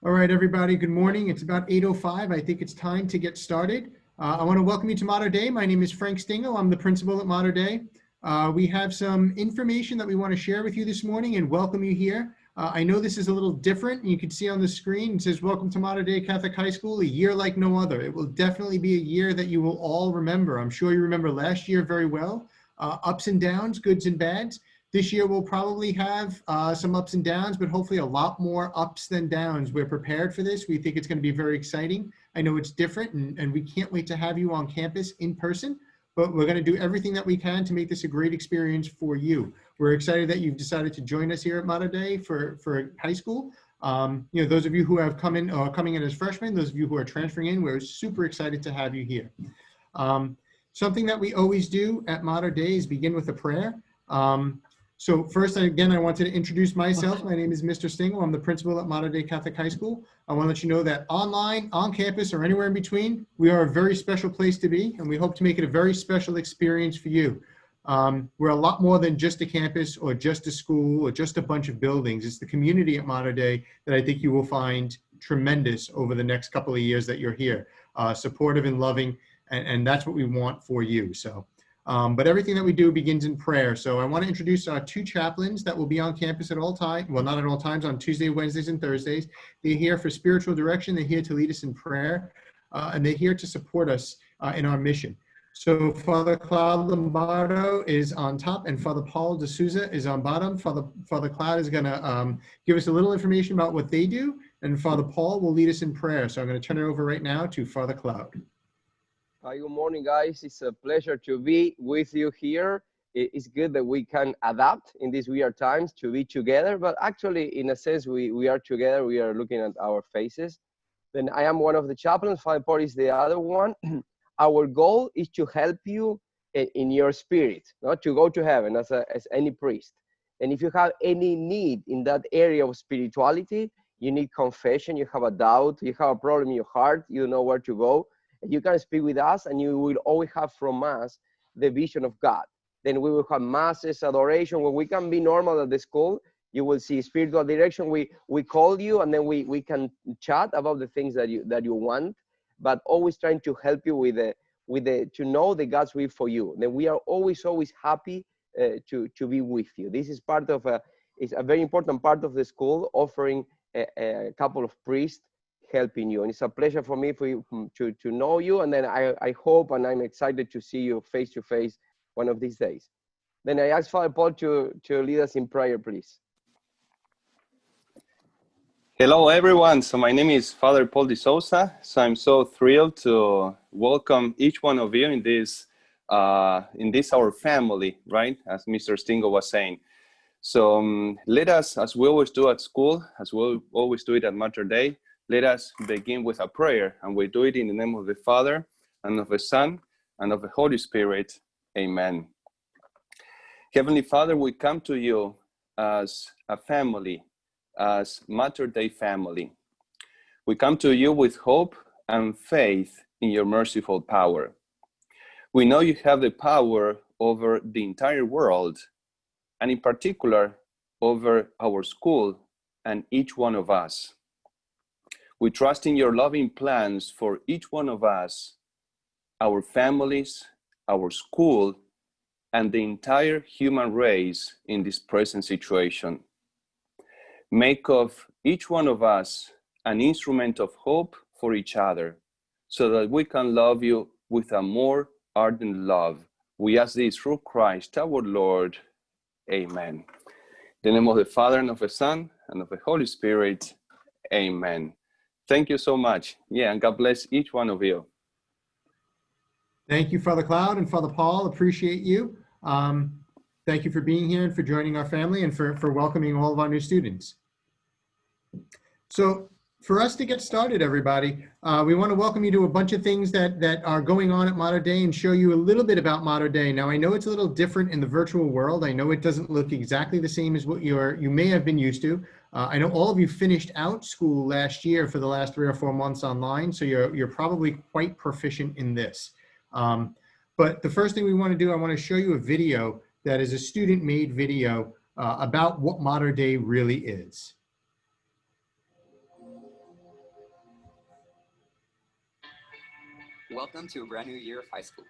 All right, everybody, good morning. It's about 8:05. I think it's time to get started. I want to welcome you to Mater Dei. My name is Frank Stingo. I'm the principal at Mater Dei. We have some information that we want to share with you this morning and welcome you here. I know this is a little different. You can see on the screen, it says, welcome to Mater Dei Catholic High School, a year like no other. It will definitely be a year that you will all remember. I'm sure you remember last year very well. Ups and downs, goods and bads. This year we'll probably have some ups and downs, but hopefully a lot more ups than downs. We're prepared for this. We think it's going to be very exciting. I know it's different and we can't wait to have you on campus in person, but we're going to do everything that we can to make this a great experience for you. We're excited that you've decided to join us here at Mater Dei for high school. Those of you who have come in or coming in as freshmen, those of you who are transferring in, we're super excited to have you here. Something that we always do at Mater Dei is begin with a prayer. So first, again, I wanted to introduce myself. My name is Mr. Stingo. I'm the principal at Mater Dei Catholic High School. I want to let you know that online, on campus, or anywhere in between, we are a very special place to be, and we hope to make it a very special experience for you. We're a lot more than just a campus or just a school or just a bunch of buildings. It's the community at Mater Dei that I think you will find tremendous over the next couple of years that you're here, supportive and loving, and that's what we want for you. But everything that we do begins in prayer. So I want to introduce our two chaplains that will be on campus at all times. Well, not at all times, on Tuesday, Wednesdays, and Thursdays. They're here for spiritual direction. They're here to lead us in prayer. And they're here to support us in our mission. So Father Cloud Lombardo is on top and Father Paul de Souza is on bottom. Father Cloud is going to give us a little information about what they do. And Father Paul will lead us in prayer. So I'm going to turn it over right now to Father Cloud. Hi, good morning, guys. It's a pleasure to be with you here. It's good that we can adapt in these weird times to be together, but actually, in a sense, we are together. We are looking at our faces. Then I am one of the chaplains. Father Paul is the other one. Our goal is to help you in your spirit, not to go to heaven as any priest. And if you have any need in that area of spirituality, you need confession, you have a doubt, you have a problem in your heart, you know where to go. You can speak with us and you will always have from us the vision of God. Then we will have masses, adoration, where we can be normal at the school. You will see spiritual direction. We call you and then we can chat about the things that you want, but always trying to help you with to know the God's will for you. Then we are always happy to be with you. This is part of it's a very important part of the school, offering a couple of priests helping you, and it's a pleasure for me to know you, and then I hope and I'm excited to see you face to face one of these days. Then I ask Father Paul to lead us in prayer, please. Hello everyone, so my name is Father Paul de Souza, so I'm so thrilled to welcome each one of you in this our family, right, as Mr. Stingo was saying. So let us, as we always do at school, as we always do it at Mater Dei, let us begin with a prayer, and we do it in the name of the Father, and of the Son, and of the Holy Spirit. Amen. Heavenly Father, we come to you as a family, as Mater Dei family. We come to you with hope and faith in your merciful power. We know you have the power over the entire world, and in particular, over our school and each one of us. We trust in your loving plans for each one of us, our families, our school, and the entire human race in this present situation. Make of each one of us an instrument of hope for each other, so that we can love you with a more ardent love. We ask this through Christ our Lord. Amen. In the name of the Father, and of the Son, and of the Holy Spirit. Amen. Thank you so much. Yeah, and God bless each one of you. Thank you, Father Cloud and Father Paul. Appreciate you. Thank you for being here and for joining our family and for welcoming all of our new students. So for us to get started, everybody, we want to welcome you to a bunch of things that are going on at Mater Dei and show you a little bit about Mater Dei. Now, I know it's a little different in the virtual world. I know it doesn't look exactly the same as what you may have been used to. I know all of you finished out school last year for the last 3 or 4 months online, so you're probably quite proficient in this. But the first thing we want to do, I want to show you a video that is a student-made video about what Mater Dei really is. Welcome to a brand new year of high school.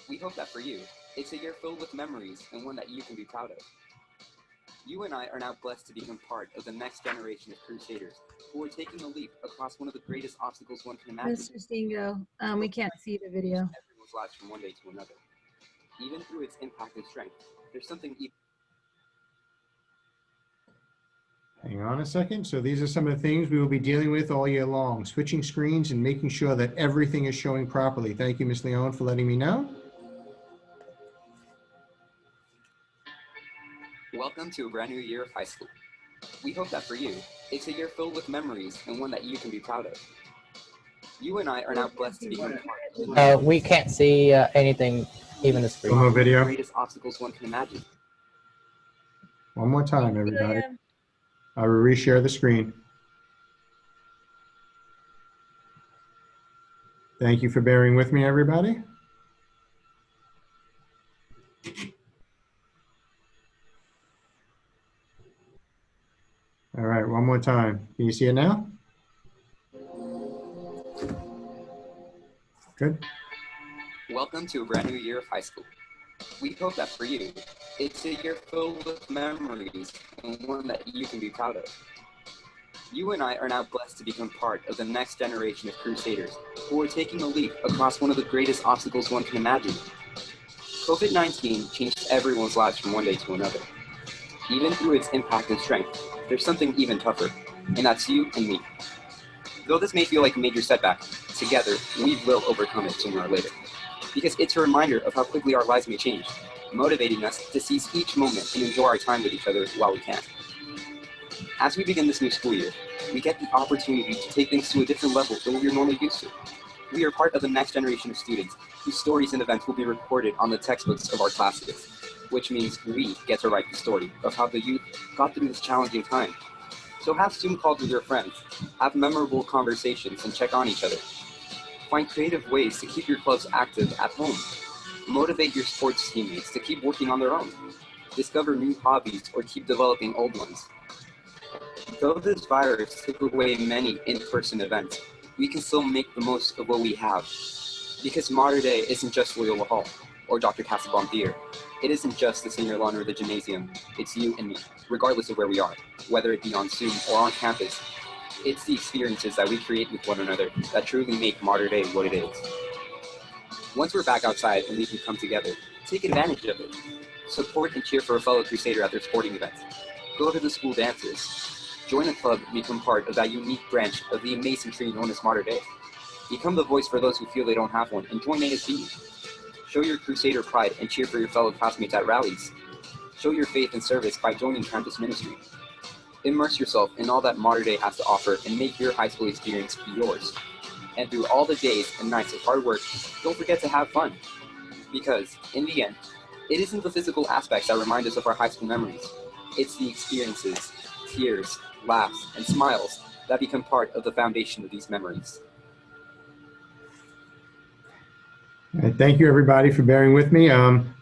We hope that for you, it's a year filled with memories and one that you can be proud of. You and I are now blessed to become part of the next generation of Crusaders who are taking a leap across one of the greatest obstacles one can imagine. Mr. Stingo, we can't see the video. Everyone's lives from one day to another. Even through its impact and strength, there's something even. Hang on a second. So these are some of the things we will be dealing with all year long, switching screens and making sure that everything is showing properly. Thank you, Ms. Leon, for letting me know. Welcome to a brand new year of high school. We hope that for you, it's a year filled with memories and one that you can be proud of. You and I are now blessed to become part of We can't see anything, even the screen. One more video. the greatest obstacles one can imagine. One more time, everybody. I will reshare the screen. Thank you for bearing with me, everybody. All right, one more time. Can you see it now? Good. Welcome to a brand new year of high school. We hope that for you, it's a year filled with memories and one that you can be proud of. You and I are now blessed to become part of the next generation of Crusaders who are taking a leap across one of the greatest obstacles one can imagine. COVID-19 changed everyone's lives from one day to another. Even through its impact and strength, there's something even tougher, and that's you and me. Though this may feel like a major setback, together, we will overcome it sooner or later. Because it's a reminder of how quickly our lives may change, motivating us to seize each moment and enjoy our time with each other while we can. As we begin this new school year, we get the opportunity to take things to a different level than we are normally used to. We are part of the next generation of students whose stories and events will be recorded on the textbooks of our classes, which means we get to write the story of how the youth got through this challenging time. So have Zoom calls with your friends, have memorable conversations, and check on each other. Find creative ways to keep your clubs active at home. Motivate your sports teammates to keep working on their own. Discover new hobbies or keep developing old ones. Though this virus took away many in-person events, we can still make the most of what we have. Because Modern Day isn't just Loyola Hall or Dr. Casabon Theater. It isn't just the senior lawn or the gymnasium. It's you and me, regardless of where we are, whether it be on Zoom or on campus. It's the experiences that we create with one another that truly make Modern Day what it is. Once we're back outside and we can come together, take advantage of it. Support and cheer for a fellow Crusader at their sporting events. Go to the school dances. Join a club and become part of that unique branch of the amazing tree known as Modern Day. Become the voice for those who feel they don't have one and join ASB. Show your Crusader pride and cheer for your fellow classmates at rallies. Show your faith and service by joining campus ministry. Immerse yourself in all that Modern Day has to offer and make your high school experience yours. And through all the days and nights of hard work, don't forget to have fun. Because, in the end, it isn't the physical aspects that remind us of our high school memories. It's the experiences, tears, laughs, and smiles that become part of the foundation of these memories. Thank you, everybody, for bearing with me.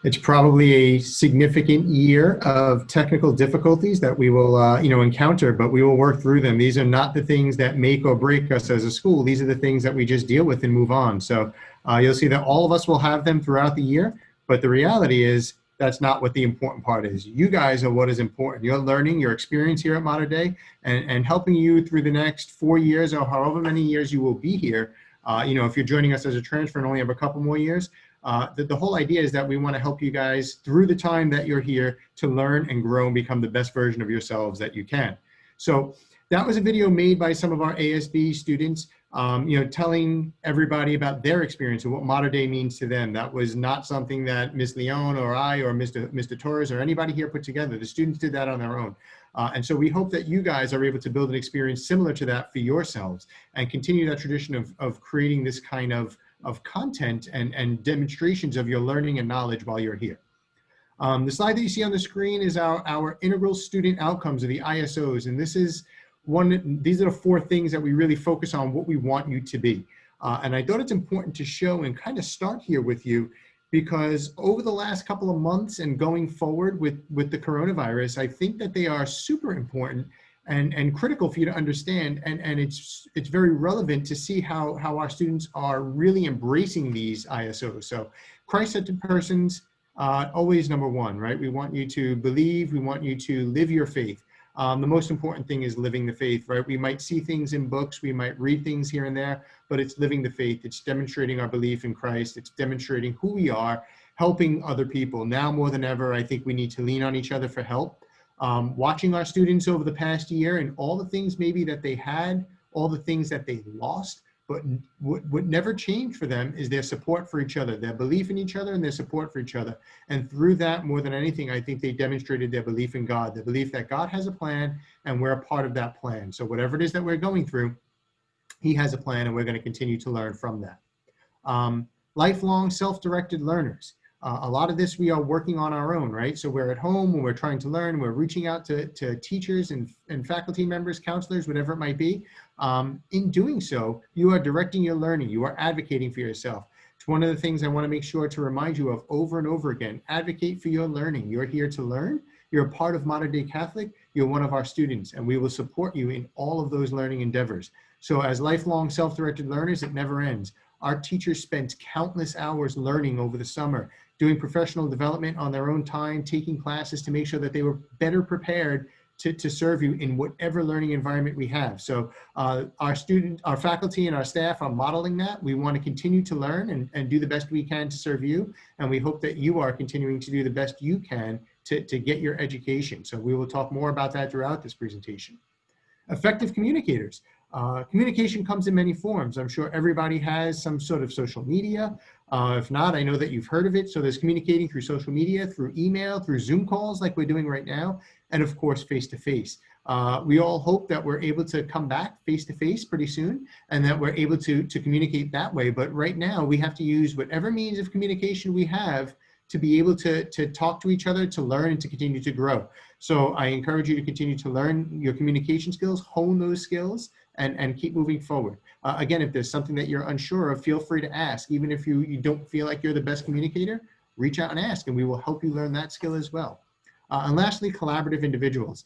It's probably a significant year of technical difficulties that we will, encounter, but we will work through them. These are not the things that make or break us as a school. These are the things that we just deal with and move on. So you'll see that all of us will have them throughout the year, but the reality is that's not what the important part is. You guys are what is important. Your learning, your experience here at Modern Day, and helping you through the next 4 years or however many years you will be here. If you're joining us as a transfer and only have a couple more years, the whole idea is that we want to help you guys through the time that you're here to learn and grow and become the best version of yourselves that you can. So that was a video made by some of our ASB students, telling everybody about their experience and what Modern Day means to them. That was not something that Ms. Leon or I or Mr. Torres or anybody here put together. The students did that on their own. And so we hope that you guys are able to build an experience similar to that for yourselves and continue that tradition of creating this kind of content and demonstrations of your learning and knowledge while you're here. The slide that you see on the screen is our integral student outcomes, or the ISOs. And these are the 4 things that we really focus on what we want you to be. And I thought it's important to show and kind of start here with you, because over the last couple of months and going forward with the coronavirus, I think that they are super important and critical for you to understand. And it's very relevant to see how our students are really embracing these ISOs. So Christ-centered persons, always number one, right? We want you to believe, we want you to live your faith. The most important thing is living the faith, right? We might see things in books, we might read things here and there, but it's living the faith. It's demonstrating our belief in Christ. It's demonstrating who we are, helping other people. Now more than ever, I think we need to lean on each other for help. Watching our students over the past year and all the things maybe that they had, all the things that they lost, but what never changed for them is their support for each other, their belief in each other and their support for each other. And through that, more than anything, I think they demonstrated their belief in God, the belief that God has a plan and we're a part of that plan. So whatever it is that we're going through, he has a plan and we're going to continue to learn from that. Lifelong self-directed learners. A lot of this we are working on our own, right? So we're at home when we're trying to learn, we're reaching out to teachers and faculty members, counselors, whatever it might be. In doing so, you are directing your learning, you are advocating for yourself. It's one of the things I want to make sure to remind you of over and over again. Advocate for your learning. You're here to learn. You're a part of Modern Day Catholic. You're one of our students, and we will support you in all of those learning endeavors. So as lifelong self-directed learners, it never ends. Our teachers spent countless hours learning over the summer, doing professional development on their own time, taking classes to make sure that they were better prepared to serve you in whatever learning environment we have. So our faculty and our staff are modeling that. We want to continue to learn and do the best we can to serve you. And we hope that you are continuing to do the best you can to get your education. So we will talk more about that throughout this presentation. Effective communicators. Communication comes in many forms. I'm sure everybody has some sort of social media. If not, I know that you've heard of it. So there's communicating through social media, through email, through Zoom calls like we're doing right now, and of course, face-to-face. We all hope that we're able to come back face-to-face pretty soon and that we're able to communicate that way. But right now, we have to use whatever means of communication we have to be able to talk to each other, to learn, and to continue to grow. So I encourage you to continue to learn your communication skills, hone those skills, and keep moving forward. Again, if there's something that you're unsure of, feel free to ask. Even if you don't feel like you're the best communicator, reach out and ask, and we will help you learn that skill as well. And lastly, collaborative individuals.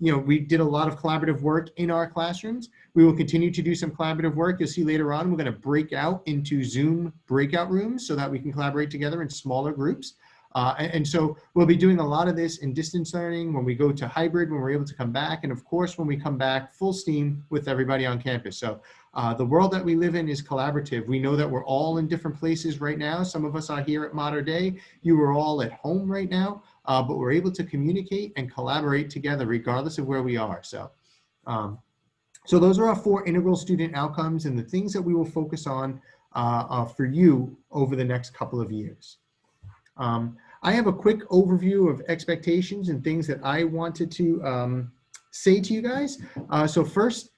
We did a lot of collaborative work in our classrooms. We will continue to do some collaborative work. You'll see later on, we're going to break out into Zoom breakout rooms so that we can collaborate together in smaller groups. And so we'll be doing a lot of this in distance learning when we go to hybrid, when we're able to come back, and of course, when we come back full steam with everybody on campus. So the world that we live in is collaborative. We know that we're all in different places right now. Some of us are here at Modern Day. You are all at home right now, but we're able to communicate and collaborate together regardless of where we are. So, so those are our 4 integral student outcomes and the things that we will focus on for you over the next couple of years. I have a quick overview of expectations and things that I wanted to say to you guys. So first,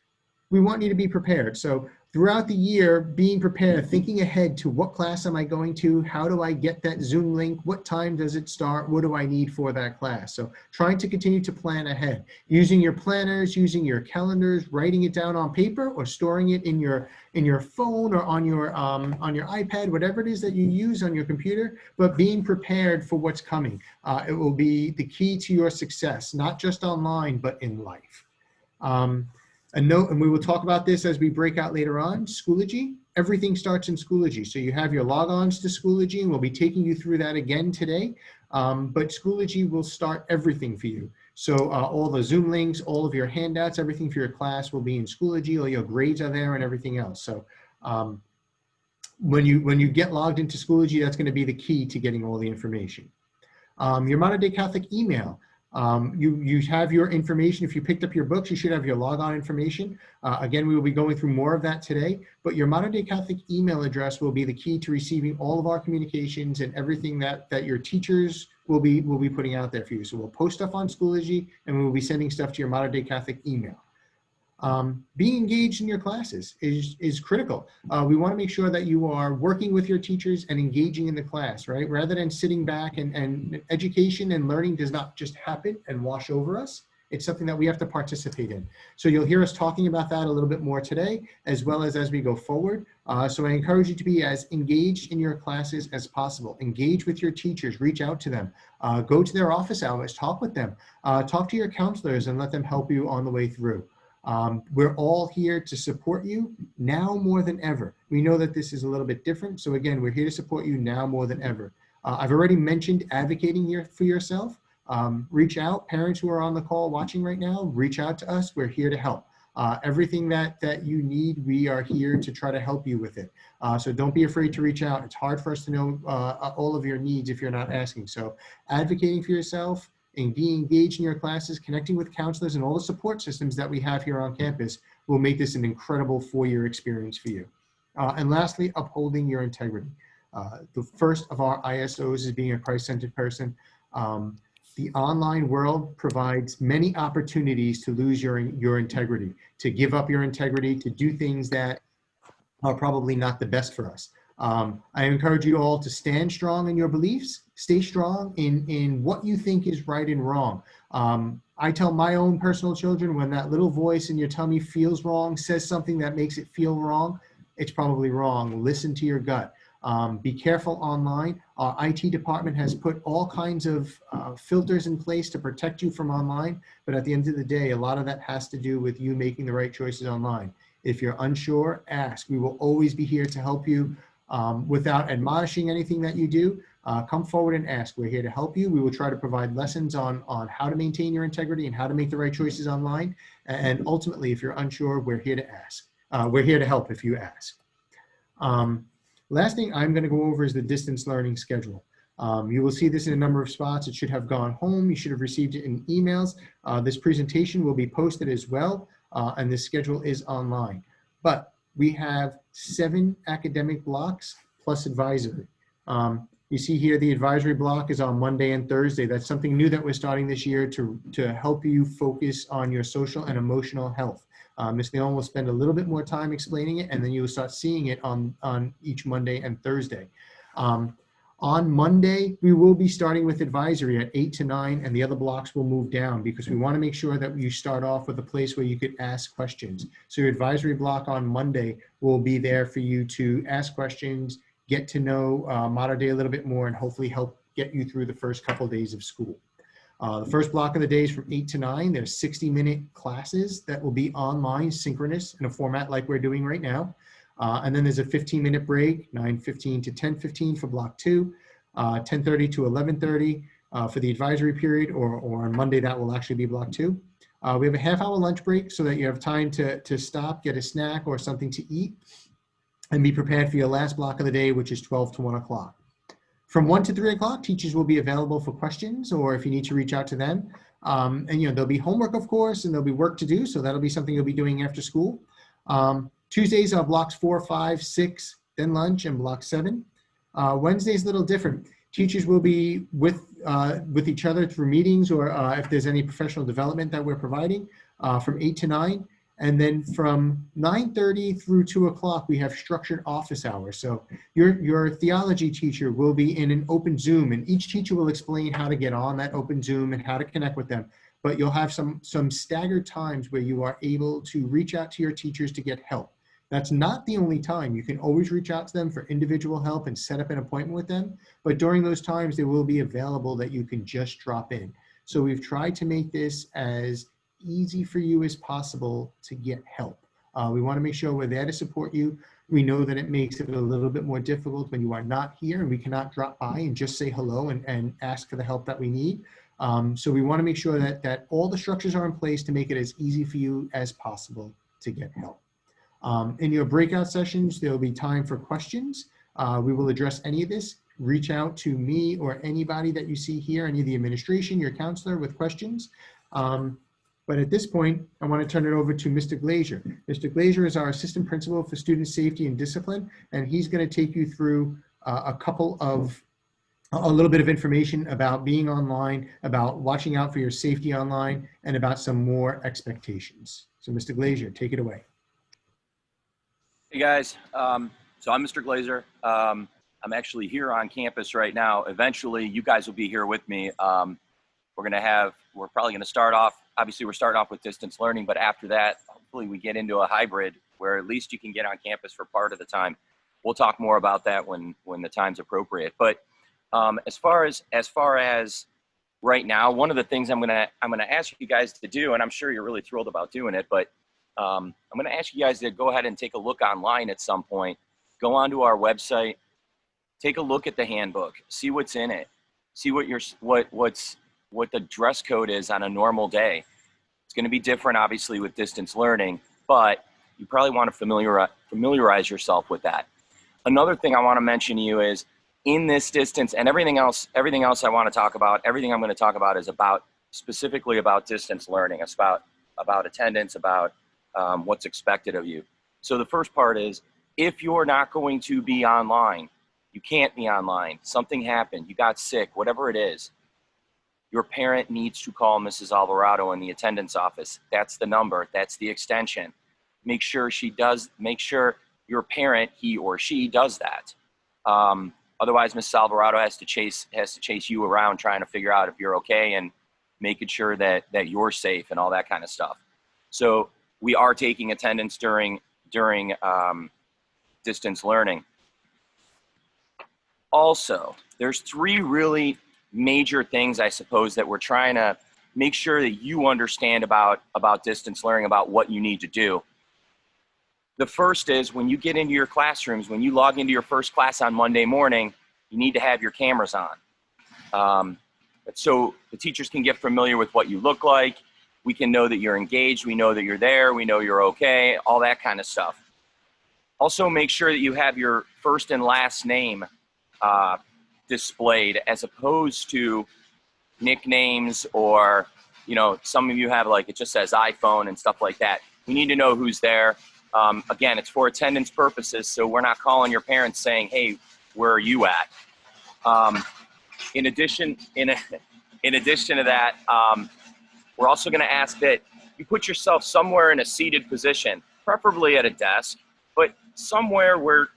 we want you to be prepared. So throughout the year, being prepared, thinking ahead to what class am I going to? How do I get that Zoom link? What time does it start? What do I need for that class? So trying to continue to plan ahead, using your planners, using your calendars, writing it down on paper or storing it in your phone or on your iPad, whatever it is that you use on your computer, but being prepared for what's coming. It will be the key to your success, not just online, but in life. A note, and we will talk about this as we break out later on, Schoology. Everything starts in Schoology. So you have your logons to Schoology, and we'll be taking you through that again today. But Schoology will start everything for you. So all the Zoom links, all of your handouts, everything for your class will be in Schoology. All your grades are there and everything else. So when you get logged into Schoology, that's going to be the key to getting all the information. Your Modern Day Catholic email. You have your information. If you picked up your books, you should have your logon information. Again, we will be going through more of that today, but your Modern Day Catholic email address will be the key to receiving all of our communications and everything that your teachers will be putting out there for you. So we'll post stuff on Schoology and we'll be sending stuff to your Modern Day Catholic email. Being engaged in your classes is critical. We want to make sure that you are working with your teachers and engaging in the class, right? Rather than sitting back and education and learning does not just happen and wash over us. It's something that we have to participate in. So you'll hear us talking about that a little bit more today, as well as we go forward. So I encourage you to be as engaged in your classes as possible. Engage with your teachers, reach out to them, go to their office hours, talk with them, talk to your counselors and let them help you on the way through. We're all here to support you now more than ever. We know that this is a little bit different. So again, we're here to support you now more than ever. I've already mentioned advocating here for yourself. Reach out, parents who are on the call watching right now, reach out to us. We're here to help. Everything that you need, we are here to try to help you with it. So don't be afraid to reach out. It's hard for us to know all of your needs if you're not asking. So advocating for yourself and being engaged in your classes, connecting with counselors and all the support systems that we have here on campus will make this an incredible 4-year experience for you. And lastly, upholding your integrity. The first of our ISOs is being a Christ-centered person. The online world provides many opportunities to lose your integrity, to give up your integrity, to do things that are probably not the best for us. I encourage you all to stand strong in your beliefs, stay strong in what you think is right and wrong. I tell my own personal children, when that little voice in your tummy feels wrong, says something that makes it feel wrong, it's probably wrong. Listen to your gut. Be careful online. Our IT department has put all kinds of filters in place to protect you from online, but at the end of the day, a lot of that has to do with you making the right choices online. If you're unsure, ask. We will always be here to help you without admonishing anything that you do. Come forward and ask. We're here to help you. We will try to provide lessons on how to maintain your integrity and how to make the right choices online. And ultimately, if you're unsure, we're here to ask. We're here to help if you ask. Last thing I'm going to go over is the distance learning schedule. You will see this in a number of spots. It should have gone home. You should have received it in emails. This presentation will be posted as well, and this schedule is online. But we have 7 academic blocks plus advisory. You see here the advisory block is on Monday and Thursday. That's something new that we're starting this year to help you focus on your social and emotional health. Ms. Leon will spend a little bit more time explaining it, and then you will start seeing it on each Monday and Thursday. On Monday, we will be starting with advisory at 8 to 9, and the other blocks will move down because we want to make sure that you start off with a place where you could ask questions. So your advisory block on Monday will be there for you to ask questions, get to know Mater Dei a little bit more, and hopefully help get you through the first couple of days of school. The first block of the day is from 8 to 9. There's 60-minute classes that will be online, synchronous, in a format like we're doing right now. And then there's a 15-minute break, 9:15 to 10:15 for block 2, 10:30 to 11:30 for the advisory period, or on Monday that will actually be block 2. We have a half-hour lunch break so that you have time to stop, get a snack or something to eat, and be prepared for your last block of the day, which is 12 to 1 o'clock. From 1 to 3 o'clock, teachers will be available for questions or if you need to reach out to them. And there'll be homework, of course, and there'll be work to do. So that'll be something you'll be doing after school. Tuesdays are blocks 4, 5, 6, then lunch, and block 7. Wednesday's a little different. Teachers will be with each other through meetings or if there's any professional development that we're providing from 8 to 9. And then from 9:30 through 2 o'clock, we have structured office hours. So your theology teacher will be in an open Zoom, and each teacher will explain how to get on that open Zoom and how to connect with them. But you'll have some staggered times where you are able to reach out to your teachers to get help. That's not the only time. You can always reach out to them for individual help and set up an appointment with them. But during those times, they will be available that you can just drop in. So we've tried to make this as easy for you as possible to get help. We want to make sure we're there to support you. We know that it makes it a little bit more difficult when you are not here and we cannot drop by and just say hello and ask for the help that we need. So we want to make sure that all the structures are in place to make it as easy for you as possible to get help. In your breakout sessions, there will be time for questions. We will address any of this. Reach out to me or anybody that you see here, any of the administration, your counselor with questions. But at this point, I want to turn it over to Mr. Glazier. Mr. Glazier is our Assistant Principal for Student Safety and Discipline, and he's going to take you through a little bit of information about being online, about watching out for your safety online, and about some more expectations. So Mr. Glazier, take it away. Hey guys, so I'm Mr. Glazier. I'm actually here on campus right now. Eventually, you guys will be here with me. We're probably going to start off obviously we're starting off with distance learning, but after that, hopefully we get into a hybrid where at least you can get on campus for part of the time. We'll talk more about that when the time's appropriate. But as far as right now, one of the things I'm gonna ask you guys to do, and I'm sure you're really thrilled about doing it, but I'm gonna ask you guys to go ahead and take a look online at some point. Go onto our website, take a look at the handbook, see what's in it, see what the dress code is on a normal day. It's going to be different, obviously, with distance learning, but you probably want to familiarize yourself with that. Another thing I want to mention to you is in this distance and everything else I want to talk about, everything I'm going to talk about is specifically about distance learning. It's about attendance, about what's expected of you. So the first part is, if you're not going to be online, you can't be online, something happened, you got sick, whatever it is, your parent needs to call Mrs. Alvarado in the attendance office. That's the number, that's the extension. Make sure your parent, he or she, does that. Otherwise, Mrs. Alvarado has to chase you around trying to figure out if you're okay and making sure that you're safe and all that kind of stuff. So we are taking attendance during distance learning. Also, there's 3 really major things, I suppose, that we're trying to make sure that you understand about distance learning, about what you need to do. The first is, when you get into your classrooms, when you log into your first class on Monday morning, you need to have your cameras on. So the teachers can get familiar with what you look like. We can know that you're engaged. We know that you're there. We know you're okay, all that kind of stuff. Also, make sure that you have your first and last name displayed, as opposed to nicknames, or, some of you have, like, it just says iPhone and stuff like that. We need to know who's there. Again, it's for attendance purposes, so we're not calling your parents saying, hey, where are you at? In addition to that, we're also going to ask that you put yourself somewhere in a seated position, preferably at a desk, but somewhere where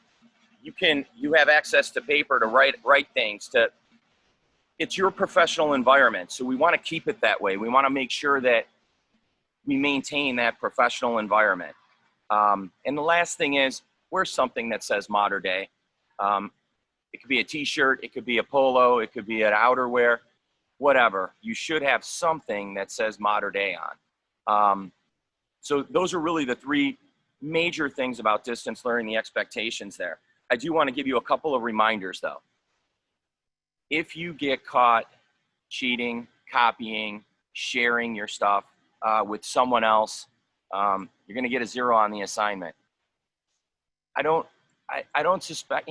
you have access to paper to write things. It's your professional environment, so we want to keep it that way. We want to make sure that we maintain that professional environment. And the last thing is, wear something that says Mater Day. It could be a t-shirt, it could be a polo, it could be an outerwear, whatever. You should have something that says Mater Day on. So those are really the 3 major things about distance learning, the expectations there. I do want to give you a couple of reminders, though. If you get caught cheating, copying, sharing your stuff with someone else, you're going to get a 0 on the assignment. I don't suspect,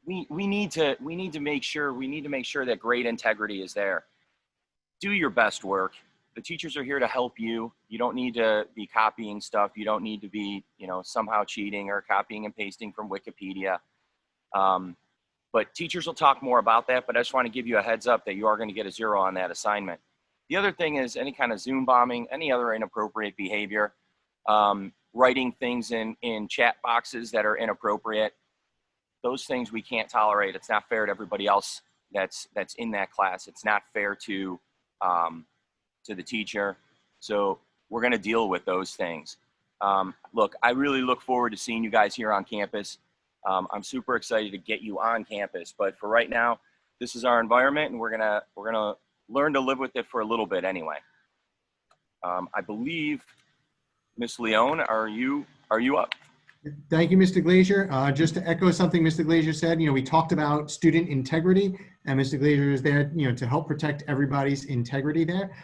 we need to make sure that grade integrity is there. Do your best work. The teachers are here to help you. You don't need to be copying stuff. You don't need to be, somehow cheating or copying and pasting from Wikipedia. But teachers will talk more about that, but I just want to give you a heads up that you are going to get a 0 on that assignment. The other thing is any kind of Zoom bombing, any other inappropriate behavior, writing things in chat boxes that are inappropriate. Those things we can't tolerate. It's not fair to everybody else that's in that class. It's not fair to the teacher. So we're going to deal with those things. Look, I really look forward to seeing you guys here on campus. I'm super excited to get you on campus, but for right now, this is our environment, and we're gonna learn to live with it for a little bit anyway. I believe, Miss Leone, are you up? Thank you, Mr. Glazier. Just to echo something Mr. Glazier said, we talked about student integrity, and Mr. Glazier is there, to help protect everybody's integrity there.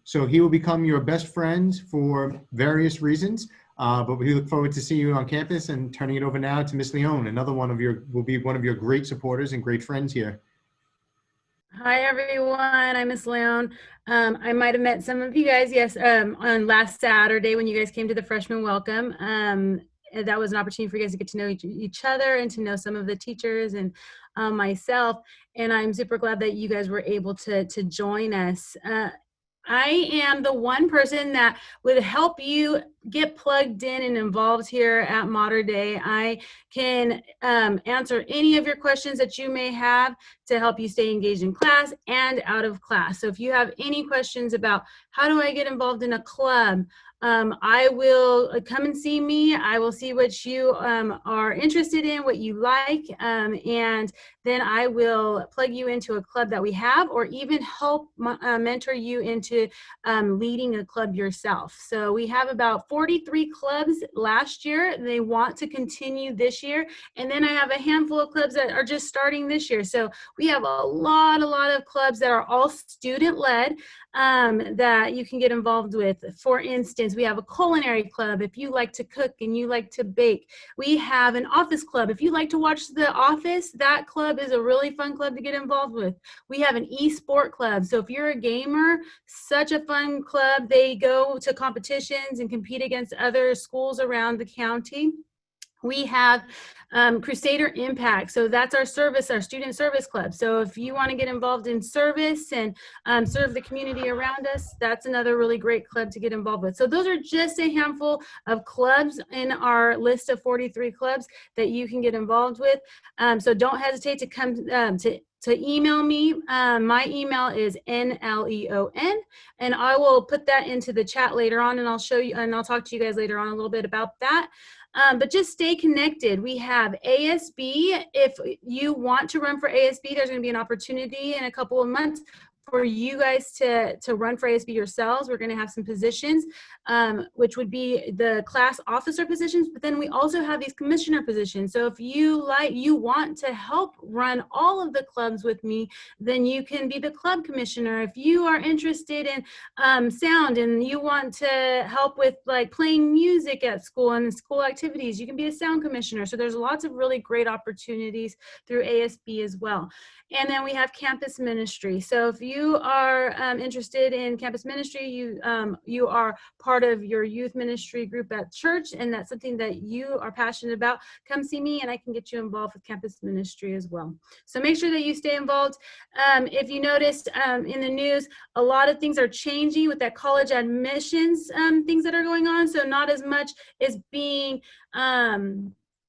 So he will become your best friend for various reasons, but we look forward to seeing you on campus, and turning it over now to Miss Leone. Will be one of your great supporters and great friends here. Hi, everyone. I'm Miss Leone. I might have met some of you guys, yes, on last Saturday when you guys came to the freshman welcome. That was an opportunity for you guys to get to know each other and to know some of the teachers and myself. And I'm super glad that you guys were able to join us. I am the one person that would help you get plugged in and involved here at Modern Day. I can answer any of your questions that you may have to help you stay engaged in class and out of class. So if you have any questions about how do I get involved in a club, I will come and see me. I will see what you are interested in, what you like, and then I will plug you into a club that we have, or even help mentor you into leading a club yourself. So we have about 43 clubs last year. They want to continue this year. And then I have a handful of clubs that are just starting this year. So we have a lot of clubs that are all student-led that you can get involved with. For instance, we have a culinary club if you like to cook and you like to bake. We have an office club. If you like to watch The Office, that club is a really fun club to get involved with. We have an e-sport club. So if you're a gamer, such a fun club. They go to competitions and compete against other schools around the county. We have Crusader Impact. So that's our service, our student service club. So if you want to get involved in service and serve the community around us, that's another really great club to get involved with. So those are just a handful of clubs in our list of 43 clubs that you can get involved with. So don't hesitate to come to email me. My email is NLEON, and I will put that into the chat later on, and I'll show you, and I'll talk to you guys later on a little bit about that. But just stay connected. We have ASB. If you want to run for ASB, there's going to be an opportunity in a couple of months for you guys to run for ASB yourselves. We're going to have some positions, which would be the class officer positions, but then we also have these commissioner positions. So if you want to help run all of the clubs with me, then you can be the club commissioner. If you are interested in sound and you want to help with like playing music at school and school activities, you can be a sound commissioner. So there's lots of really great opportunities through ASB as well. And then we have campus ministry. So if you are interested in campus ministry, you are part of your youth ministry group at church, and that's something that you are passionate about, come see me and I can get you involved with campus ministry as well. So make sure that you stay involved. If you noticed in the news, a lot of things are changing with that college admissions things that are going on. So not as much is being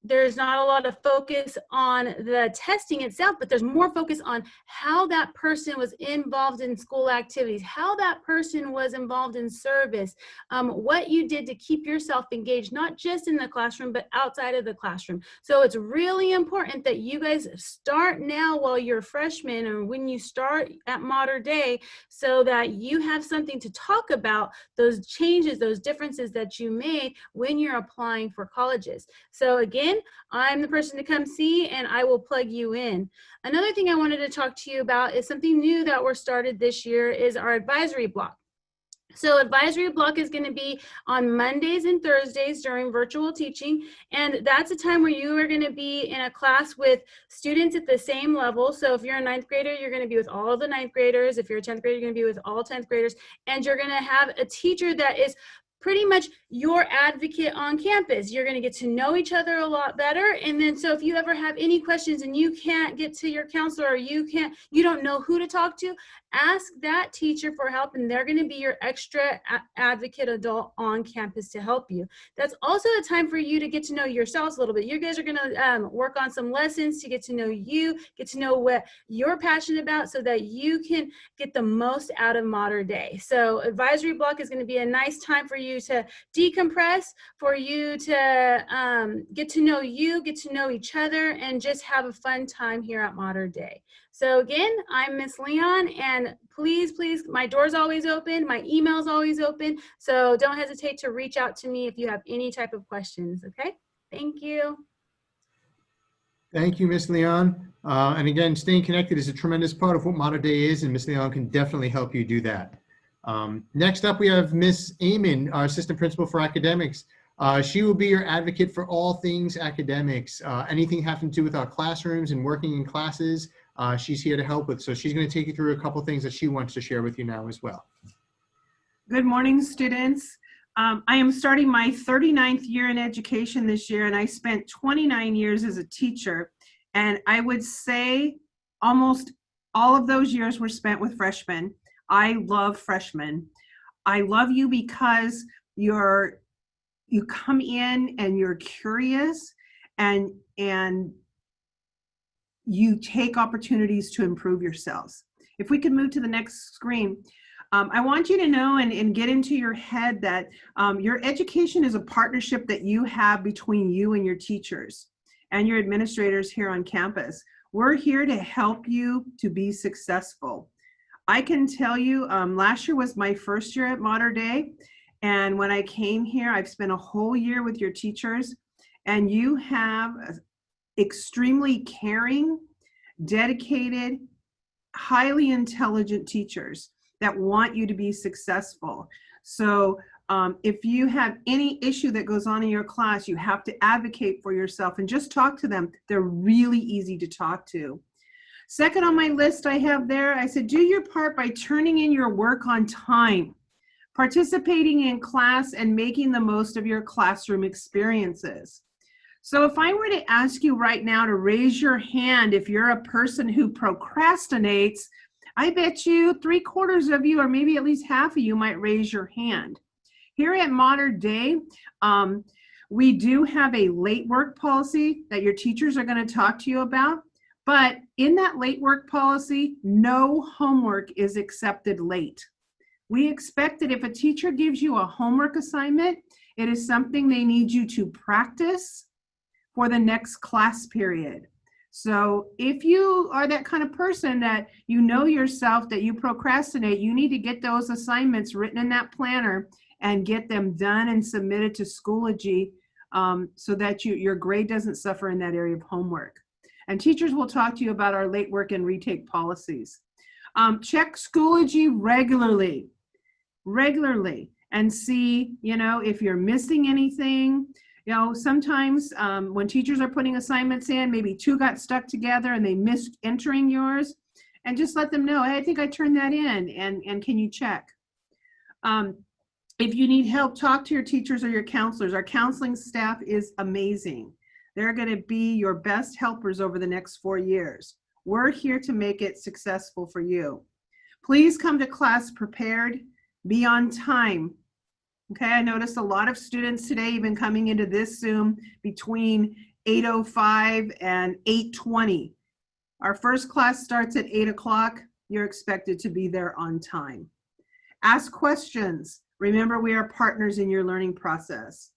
there's not a lot of focus on the testing itself, but there's more focus on how that person was involved in school activities, how that person was involved in service, what you did to keep yourself engaged, not just in the classroom, but outside of the classroom. So it's really important that you guys start now while you're freshmen or when you start at Modern Day, so that you have something to talk about those changes, those differences that you made when you're applying for colleges. So again, I'm the person to come see, and I will plug you in. Another thing I wanted to talk to you about is something new that we're started this year is our advisory block. So advisory block is going to be on Mondays and Thursdays during virtual teaching, and that's a time where you are going to be in a class with students at the same level. So if you're a 9th grader, you're going to be with all of the 9th graders. If you're a 10th grader, you're going to be with all 10th graders, and you're going to have a teacher that is pretty much your advocate on campus. You're going to get to know each other a lot better. And then so if you ever have any questions and you can't get to your counselor, or you don't know who to talk to, ask that teacher for help, and they're going to be your extra advocate adult on campus to help you. That's also a time for you to get to know yourselves a little bit. You guys are going to work on some lessons to get to know you, get to know what you're passionate about, so that you can get the most out of Modern Day. So advisory block is going to be a nice time for you to decompress, for you to get to know you, get to know each other, and just have a fun time here at Modern Day. So again, I'm Miss Leon, and please, my door's always open, my email's always open, so don't hesitate to reach out to me if you have any type of questions, okay? Thank you. Thank you, Miss Leon. And again, staying connected is a tremendous part of what Modern Day is, and Miss Leon can definitely help you do that. Next up, we have Miss Amen, our Assistant Principal for Academics. She will be your advocate for all things academics, anything having to do with our classrooms and working in classes. She's here to help with. So she's going to take you through a couple things that she wants to share with you now as well. Good morning, students. I am starting my 39th year in education this year, and I spent 29 years as a teacher. And I would say almost all of those years were spent with freshmen. I love freshmen. I love you because you come in and you're curious and you take opportunities to improve yourselves. If we could move to the next screen, I want you to know and get into your head that your education is a partnership that you have between you and your teachers and your administrators here on campus. We're here to help you to be successful. I can tell you, last year was my first year at Mater Dei, and when I came here, I've spent a whole year with your teachers, and you have extremely caring, dedicated, highly intelligent teachers that want you to be successful. So if you have any issue that goes on in your class, you have to advocate for yourself and just talk to them. They're really easy to talk to. Second on my list I have there, I said, do your part by turning in your work on time, participating in class, and making the most of your classroom experiences. So if I were to ask you right now to raise your hand if you're a person who procrastinates, I bet you 3/4 of you, or maybe at least half of you, might raise your hand. Here at Mater Dei, we do have a late work policy that your teachers are going to talk to you about. But in that late work policy, no homework is accepted late. We expect that if a teacher gives you a homework assignment, it is something they need you to practice for the next class period. So if you are that kind of person that you know yourself, that you procrastinate, you need to get those assignments written in that planner and get them done and submitted to Schoology so that your grade doesn't suffer in that area of homework. And teachers will talk to you about our late work and retake policies. Check Schoology regularly, and see, if you're missing anything. Sometimes when teachers are putting assignments in, maybe 2 got stuck together and they missed entering yours, and just let them know, hey, I think I turned that in, and can you check? If you need help, talk to your teachers or your counselors. Our counseling staff is amazing. They're going to be your best helpers over the next 4 years. We're here to make it successful for you. Please come to class prepared. Be on time. Okay, I noticed a lot of students today even coming into this Zoom between 8:05 and 8:20. Our first class starts at 8 o'clock. You're expected to be there on time. Ask questions. Remember, we are partners in your learning process.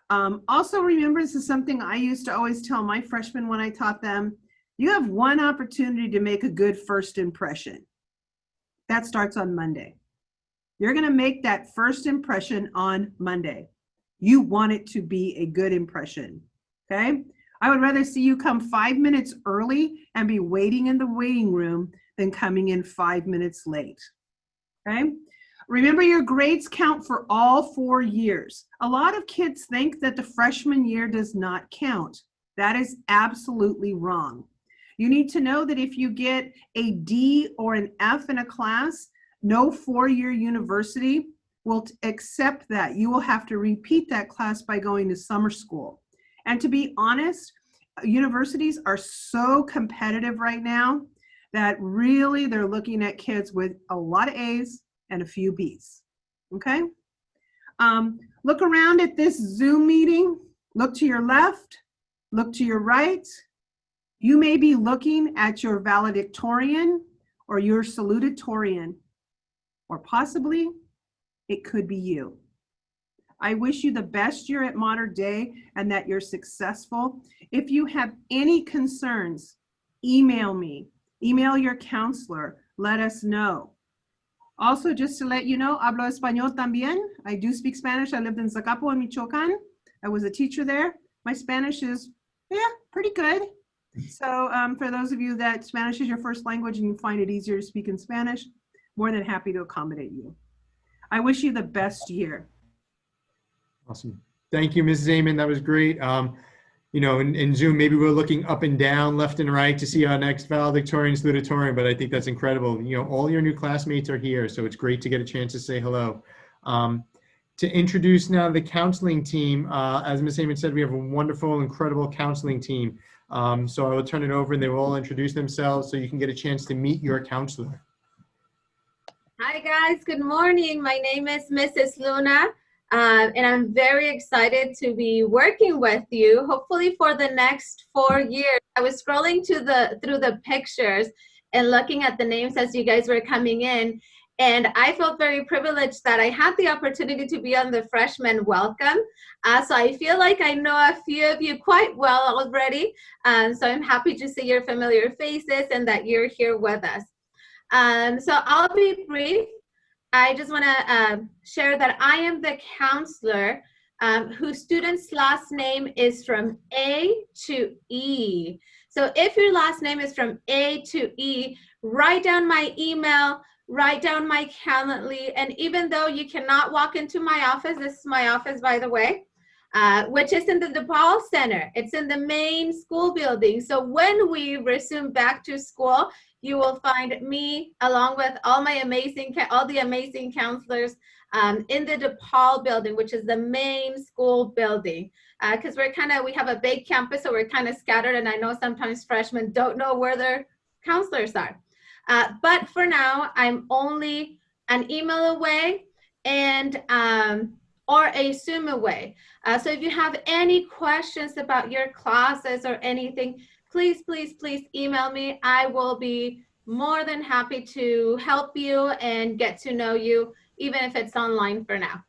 Also remember, this is something I used to always tell my freshmen when I taught them, you have one opportunity to make a good first impression. That starts on Monday. You're going to make that first impression on Monday. You want it to be a good impression, okay? I would rather see you come 5 minutes early and be waiting in the waiting room than coming in 5 minutes late, okay? Remember, your grades count for all 4 years. A lot of kids think that the freshman year does not count. That is absolutely wrong. You need to know that if you get a D or an F in a class, no 4-year university will accept that. You will have to repeat that class by going to summer school. And to be honest, universities are so competitive right now that really they're looking at kids with a lot of A's and a few B's, okay? Look around at this Zoom meeting. Look to your left, look to your right. You may be looking at your valedictorian or your salutatorian, or possibly it could be you. I wish you the best year at Mater Dei and that you're successful. If you have any concerns, email me, email your counselor, let us know. Also, just to let you know, hablo español también. I do speak Spanish. I lived in Zacapo in Michoacán. I was a teacher there. My Spanish is, pretty good. So for those of you that Spanish is your first language and you find it easier to speak in Spanish, more than happy to accommodate you. I wish you the best year. Awesome. Thank you, Mrs. Amen. That was great. In Zoom, maybe we're looking up and down, left and right to see our next valedictorian, salutatorian, but I think that's incredible. All your new classmates are here, so it's great to get a chance to say hello. To introduce now the counseling team, as Ms. Amen said, we have a wonderful, incredible counseling team. So I will turn it over and they will all introduce themselves so you can get a chance to meet your counselor. Hi guys, good morning. My name is Mrs. Luna, and I'm very excited to be working with you, hopefully for the next 4 years. I was scrolling through the pictures and looking at the names as you guys were coming in, and I felt very privileged that I had the opportunity to be on the freshman welcome. So I feel like I know a few of you quite well already, so I'm happy to see your familiar faces and that you're here with us. So I'll be brief. I just want to share that I am the counselor whose student's last name is from A to E. So if your last name is from A to E, write down my email, write down my Calendly, and even though you cannot walk into my office, this is my office, by the way, which is in the DePaul Center. It's in the main school building. So when we resume back to school, you will find me along with all the amazing counselors in the DePaul building, which is the main school building. Because we have a big campus, so we're kind of scattered, and I know sometimes freshmen don't know where their counselors are. But for now, I'm only an email away and or a Zoom away. So if you have any questions about your classes or anything, please email me. I will be more than happy to help you and get to know you, even if it's online for now.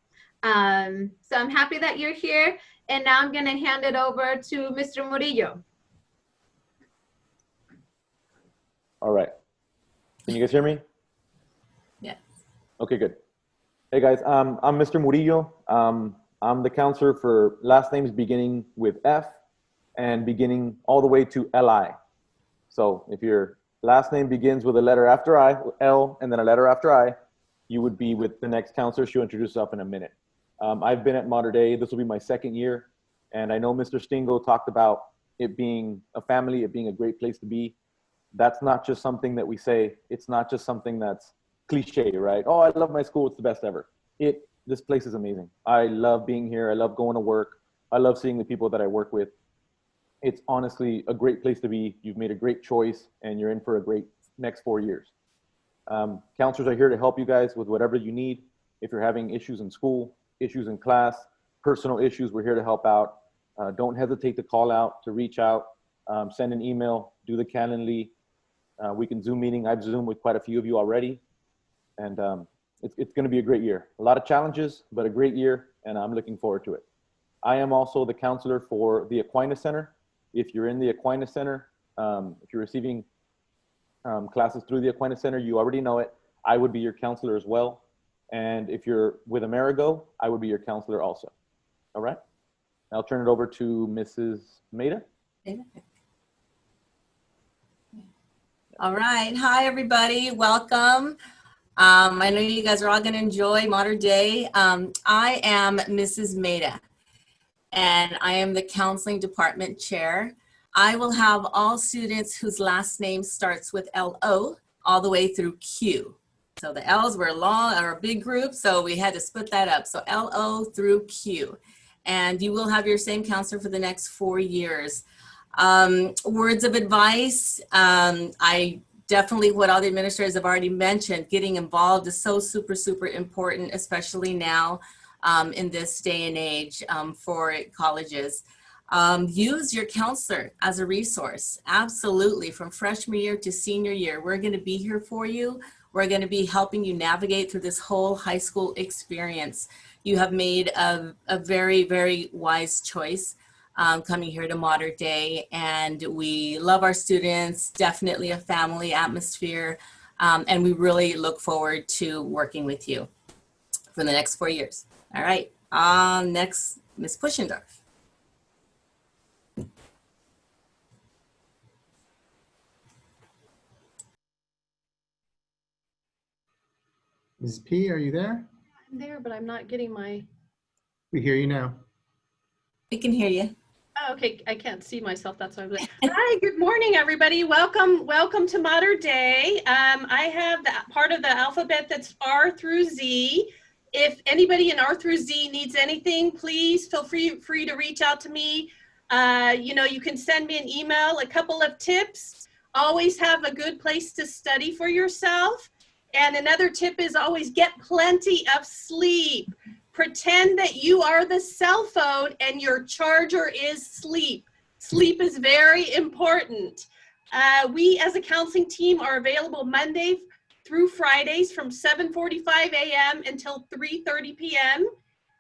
So I'm happy that you're here. And now I'm going to hand it over to Mr. Murillo. All right. Can you guys hear me? Yes. Okay, good. Hey guys, I'm Mr. Murillo. I'm the counselor for last names beginning with F and beginning all the way to LI. So if your last name begins with a letter after I, L, and then a letter after I, you would be with the next counselor. She'll introduce herself in a minute. I've been at Mater Dei. This will be my second year. And I know Mr. Stingo talked about it being a family, it being a great place to be. That's not just something that we say. It's not just something that's cliche, right? Oh, I love my school. It's the best ever. This place is amazing. I love being here. I love going to work. I love seeing the people that I work with. It's honestly a great place to be. You've made a great choice and you're in for a great next 4 years. Counselors are here to help you guys with whatever you need. If you're having issues in school, issues in class, personal issues, we're here to help out. Don't hesitate to call out, to reach out, send an email, do the Calendly. We can Zoom meeting. I've Zoomed with quite a few of you already. And it's going to be a great year. A lot of challenges, but a great year, and I'm looking forward to it. I am also the counselor for the Aquinas Center. If you're in the Aquinas Center, if you're receiving classes through the Aquinas Center, you already know it. I would be your counselor as well. And if you're with Amerigo, I would be your counselor also. All right? I'll turn it over to Mrs. Maida. All right. Hi, everybody. Welcome. I know you guys are all going to enjoy Mater Dei. I am Mrs. Maida, and I am the counseling department chair. I will have all students whose last name starts with LO all the way through Q. So the L's were a big group, so we had to split that up. So LO through Q. And you will have your same counselor for the next 4 years. Words of advice, I definitely, what all the administrators have already mentioned, getting involved is so super important, especially now in this day and age for colleges. Use your counselor as a resource. Absolutely. From freshman year to senior year, we're going to be here for you. We're going to be helping you navigate through this whole high school experience. You have made a very wise choice coming here to Mater Dei, and we love our students, definitely a family atmosphere, and we really look forward to working with you for the next 4 years. All right, next, Ms. Puschendorf. Ms. P, are you there? I'm there, but I'm not getting my... We hear you now. We can hear you. Oh, okay, I can't see myself. That's why I was like, hi, good morning, everybody. Welcome to Mater Dei. I have the part of the alphabet that's R through Z. If anybody in R through Z needs anything, please feel free to reach out to me. You can send me an email. A couple of tips: always have a good place to study for yourself. And another tip is always get plenty of sleep. Pretend that you are the cell phone and your charger is sleep. Sleep is very important. We as a counseling team are available Monday through Fridays from 7:45 a.m. until 3:30 p.m.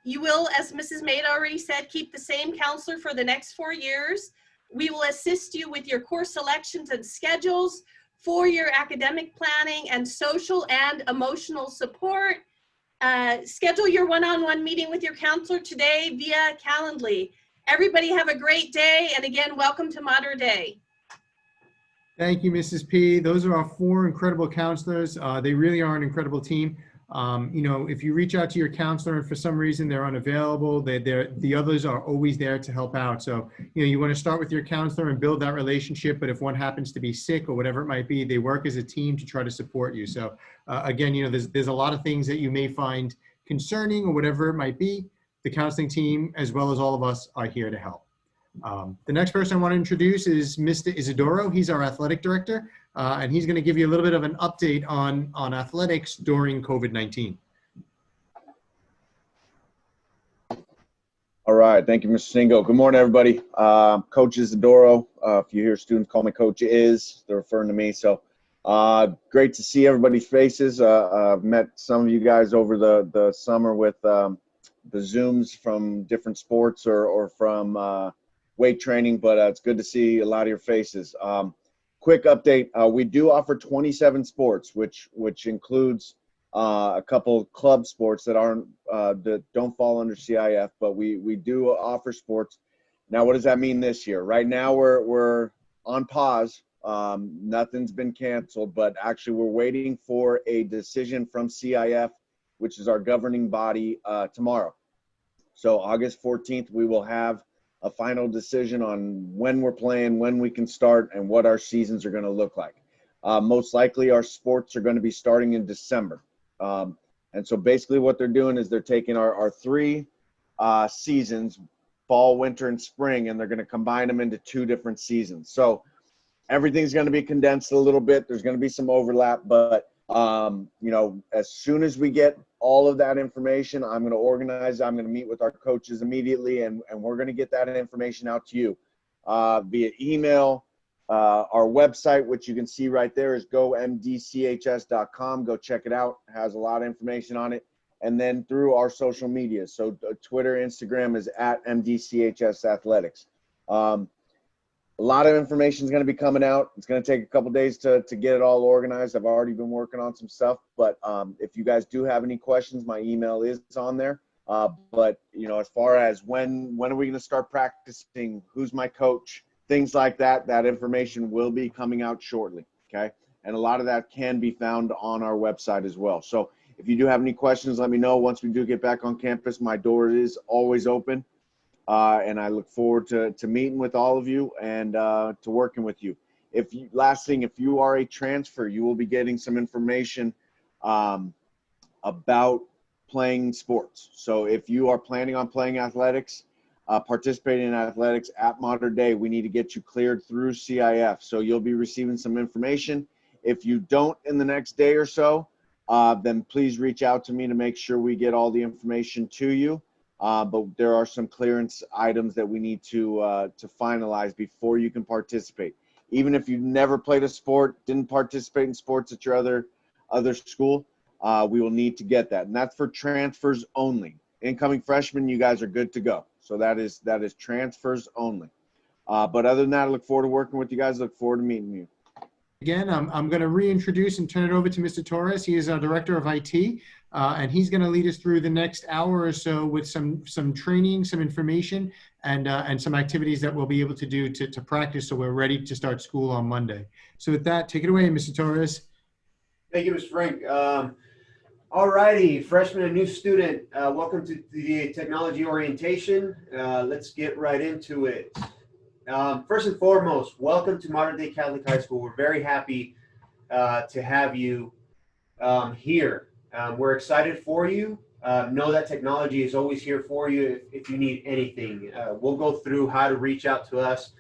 You will, as Mrs. Maida already said, keep the same counselor for the next 4 years. We will assist you with your course selections and schedules, for your academic planning, and social and emotional support. Schedule your one-on-one meeting with your counselor today via Calendly. Everybody have a great day, and again, welcome to Mater Day. Thank you, Mrs. P. Those are our 4 incredible counselors. They really are an incredible team. You know, if you reach out to your counselor and for some reason they're unavailable, the others are always there to help out. So, you know, you want to start with your counselor and build that relationship. But if one happens to be sick or whatever it might be, they work as a team to try to support you. So again, you know, there's a lot of things that you may find concerning or whatever it might be. The counseling team, as well as all of us, are here to help. The next person I want to introduce is Mr. Isidoro. He's our athletic director, and he's going to give you a little bit of an update on athletics during COVID-19. All right. Thank you, Mr. Singo. Good morning, everybody. Coach Isidoro. If you hear students call me Coach Iz, they're referring to me. So great to see everybody's faces. I've met some of you guys over the summer with the Zooms from different sports or from weight training, but it's good to see a lot of your faces. Quick update, we do offer 27 sports, which includes a couple club sports that aren't that don't fall under CIF, but we do offer sports. Now, what does that mean this year? Right now we're on pause. Nothing's been canceled, but actually we're waiting for a decision from CIF, which is our governing body, tomorrow. So August 14th, we will have a final decision on when we're playing, when we can start, and what our seasons are going to look like. Most likely our sports are going to be starting in December. And so basically what they're doing is they're taking our 3 seasons, fall, winter, and spring, and they're going to combine them into 2 different seasons. So everything's going to be condensed a little bit. There's going to be some overlap, but you know, as soon as we get all of that information, I'm going to organize. I'm going to meet with our coaches immediately, and we're going to get that information out to you via email. Our website, which you can see right there, is gomdchs.com. Go check it out. It has a lot of information on it. And then through our social media. So Twitter, Instagram is at MDCHS Athletics. A lot of information is going to be coming out. It's going to take a couple days to get it all organized. I've already been working on some stuff, but if you guys do have any questions, my email is on there. But you know, as far as when are we going to start practicing, who's my coach, things like that, that information will be coming out shortly. Okay. And a lot of that can be found on our website as well. So if you do have any questions, let me know. Once we do get back on campus, my door is always open. And I look forward to meeting with all of you and to working with you. Last thing, if you are a transfer, you will be getting some information about playing sports. So if you are planning on playing athletics, participating in athletics at Mater Day, we need to get you cleared through CIF. So you'll be receiving some information. If you don't in the next day or so, then please reach out to me to make sure we get all the information to you. But there are some clearance items that we need to finalize before you can participate. Even if you've never played a sport, didn't participate in sports at your other school, we will need to get that. And that's for transfers only. Incoming freshmen, you guys are good to go. So that is transfers only. But other than that, I look forward to working with you guys. Look forward to meeting you. Again, I'm going to reintroduce and turn it over to Mr. Torres. He is our Director of IT, and he's going to lead us through the next hour or so with some training, some information, and some activities that we'll be able to do to practice so we're ready to start school on Monday. So with that, take it away, Mr. Torres. Thank you, Mr. Frank. All righty, freshman and new student, welcome to the technology orientation. Let's get right into it. First and foremost, welcome to Mater Day Catholic High School. We're very happy to have you here. We're excited for you. Know that technology is always here for you if you need anything. We'll go through how to reach out to us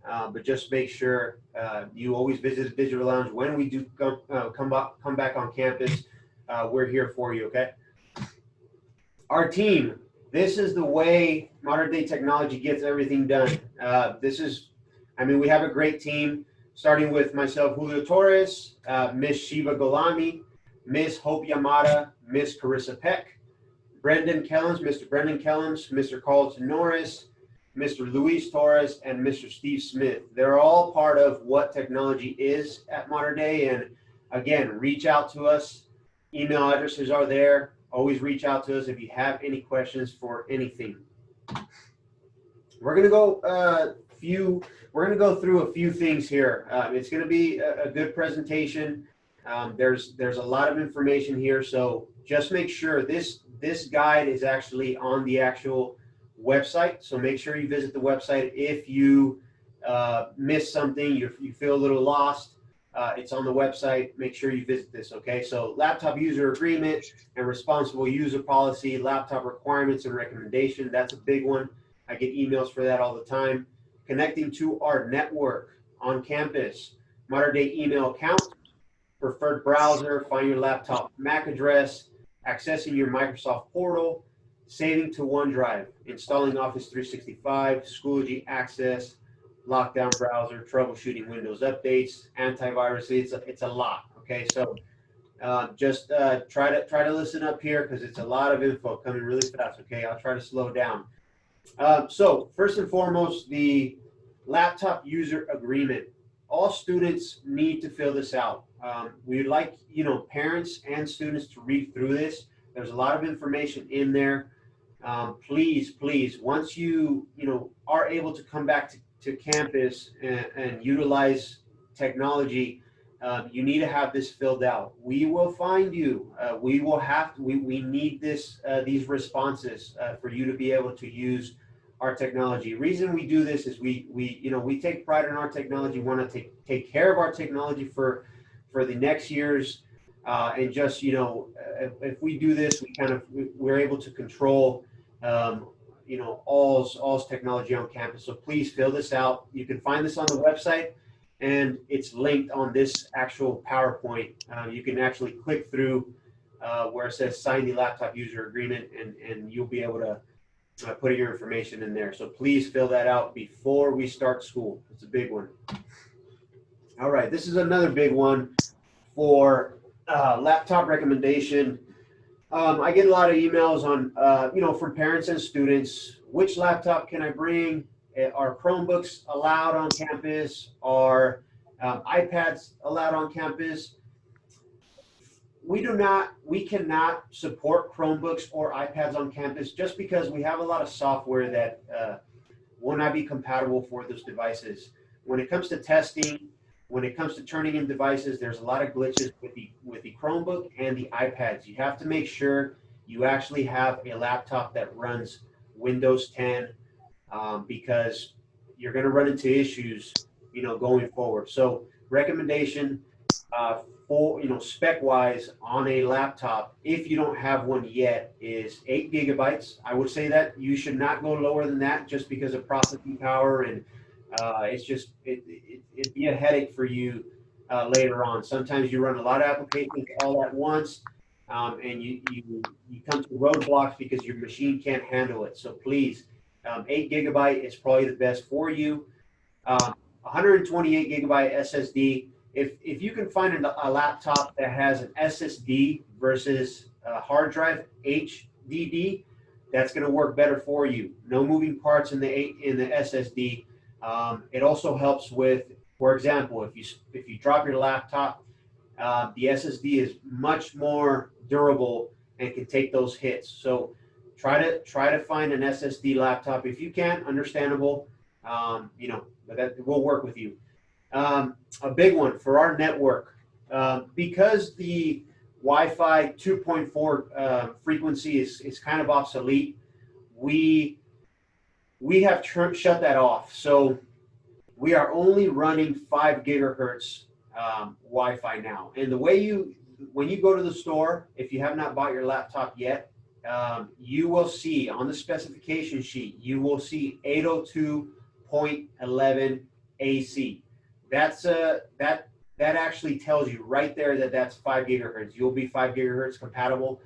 but just make sure you always visit the Digital Lounge. When we do come back on campus, we're here for you, okay? Our team, this is the way modern day technology gets everything done. We have a great team, starting with myself, Julio Torres, Miss Shiva Golami, Miss Hope Yamada, Miss Carissa Peck, Brendan Kellums, Mr. Brendan Kellums, Mr. Carlton Norris, Mr. Luis Torres, and Mr. Steve Smith. They're all part of what technology is at Modern Day. And again, reach out to us. Email addresses are there. Always reach out to us if you have any questions for anything. We're gonna go through a few things here. It's gonna be a good presentation. There's a lot of information here, so just make sure this guide is actually on the actual website. So make sure you visit the website. If you miss something, you feel a little lost, it's on the website. Make sure you visit this, okay? So laptop user agreement and responsible user policy, laptop requirements and recommendation. That's a big one. I get emails for that all the time. Connecting to our network on campus, Modern Day email account, preferred browser, find your laptop MAC address, accessing your Microsoft portal, saving to OneDrive, installing Office 365, Schoology access, lockdown browser, troubleshooting Windows updates, antivirus. It's a lot. Okay, so just try to listen up here because it's a lot of info coming really fast. Okay, I'll try to slow down. So first and foremost, the laptop user agreement. All students need to fill this out. We'd like parents and students to read through this. There's a lot of information in there. Please, once you are able to come back to campus and utilize technology, you need to have this filled out. We will find you. We need these responses for you to be able to use our technology. Reason we do this is we take pride in our technology. Want to take care of our technology for the next years, and just if we do this, we're able to control all's technology on campus. So please fill this out. You can find this on the website, and it's linked on this actual PowerPoint. You can actually click through where it says sign the laptop user agreement, and you'll be able to put your information in there. So please fill that out before we start school. It's a big one. All right, this is another big one for laptop recommendation. I get a lot of emails on, from parents and students. Which laptop can I bring? Are Chromebooks allowed on campus? Are iPads allowed on campus? We cannot support Chromebooks or iPads on campus just because we have a lot of software that will not be compatible for those devices. When it comes to testing, when it comes to turning in devices, there's a lot of glitches with the Chromebook and the iPads. You have to make sure you actually have a laptop that runs Windows 10 because you're going to run into issues, going forward. So recommendation for spec-wise on a laptop, if you don't have one yet, is 8 gigabytes. I would say that you should not go lower than that just because of processing power, and it'd be a headache for you later on. Sometimes you run a lot of applications all at once, and you come to roadblocks because your machine can't handle it. So please, 8 gigabyte is probably the best for you. 128 gigabyte SSD. If you can find a laptop that has an SSD versus a hard drive HDD, that's going to work better for you. No moving parts in the SSD. It also helps with, for example, if you drop your laptop, the SSD is much more durable and can take those hits. So try to find an SSD laptop if you can. Understandable, but that will work with you. A big one for our network, because the Wi-Fi 2.4 frequency is kind of obsolete. We have shut that off. So we are only running 5 gigahertz Wi-Fi now. And the way when you go to the store, if you have not bought your laptop yet, you will see on the specification sheet, you will see 802.11 AC. That actually tells you right there that that's 5 gigahertz. You'll be 5 gigahertz compatible.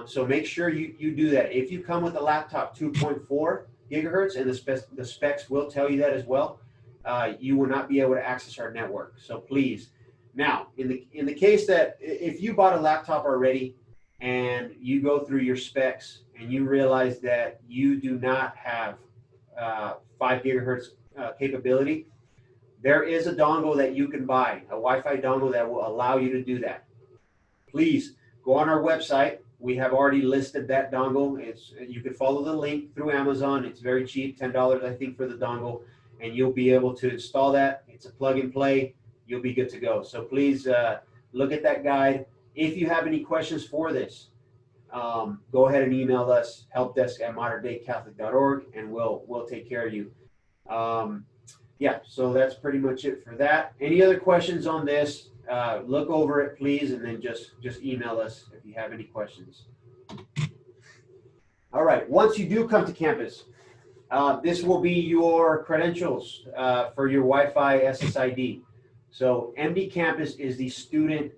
So make sure you do that. If you come with a laptop 2.4 gigahertz, and the specs will tell you that as well, you will not be able to access our network. So please. Now, in the case that if you bought a laptop already and you go through your specs and you realize that you do not have 5 gigahertz capability, there is a dongle that you can buy, a Wi-Fi dongle that will allow you to do that. Please go on our website. We have already listed that dongle. You can follow the link through Amazon. It's very cheap, $10 I think for the dongle, and you'll be able to install that. It's a plug and play. You'll be good to go. So please look at that guide. If you have any questions for this, go ahead and email us, helpdesk@moderndaycatholic.org, and we'll take care of you. Yeah, so that's pretty much it for that. Any other questions on this? Look over it, please, and then just email us if you have any questions. All right, once you do come to campus, this will be your credentials for your Wi-Fi SSID. So MD Campus is the student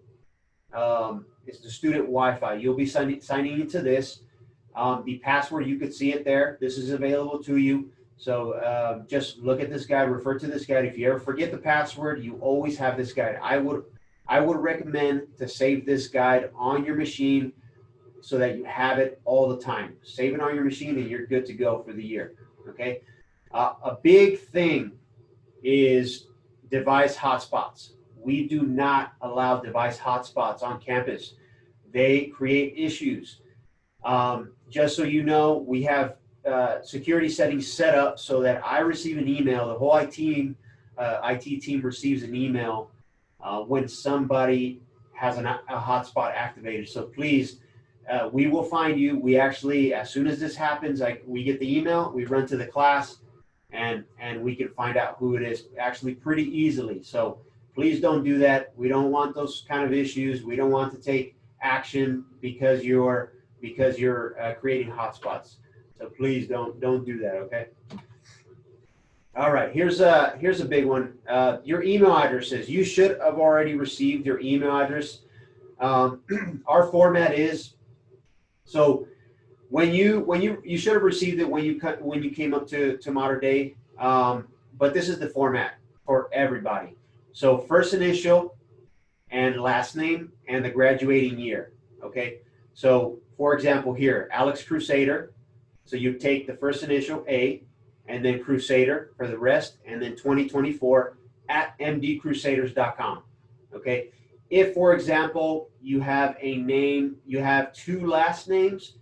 Wi-Fi. You'll be signing into this. The password, you could see it there. This is available to you. So just look at this guide, refer to this guide. If you ever forget the password, you always have this guide. I would recommend to save this guide on your machine so that you have it all the time. Save it on your machine and you're good to go for the year, okay? A big thing is device hotspots. We do not allow device hotspots on campus. They create issues. Just so you know, we have security settings set up so that I receive an email, the whole IT team receives an email when somebody has a hotspot activated. So please, we will find you. We actually, as soon as this happens, we get the email, we run to the class, and we can find out who it is actually pretty easily. So please don't do that. We don't want those kind of issues. We don't want to take action because you're creating hotspots. So please don't do that, okay? All right, here's a big one. Your email addresses. You should have already received your email address. Our format is, so when you should have received it when you came up to Mater Dei, but this is the format for everybody. So first initial and last name and the graduating year, okay? So for example here, Alex Crusader. So you take the first initial A and then Crusader for the rest, and then 2024 at mdcrusaders.com, okay? If, for example, you have a name, you have two last names,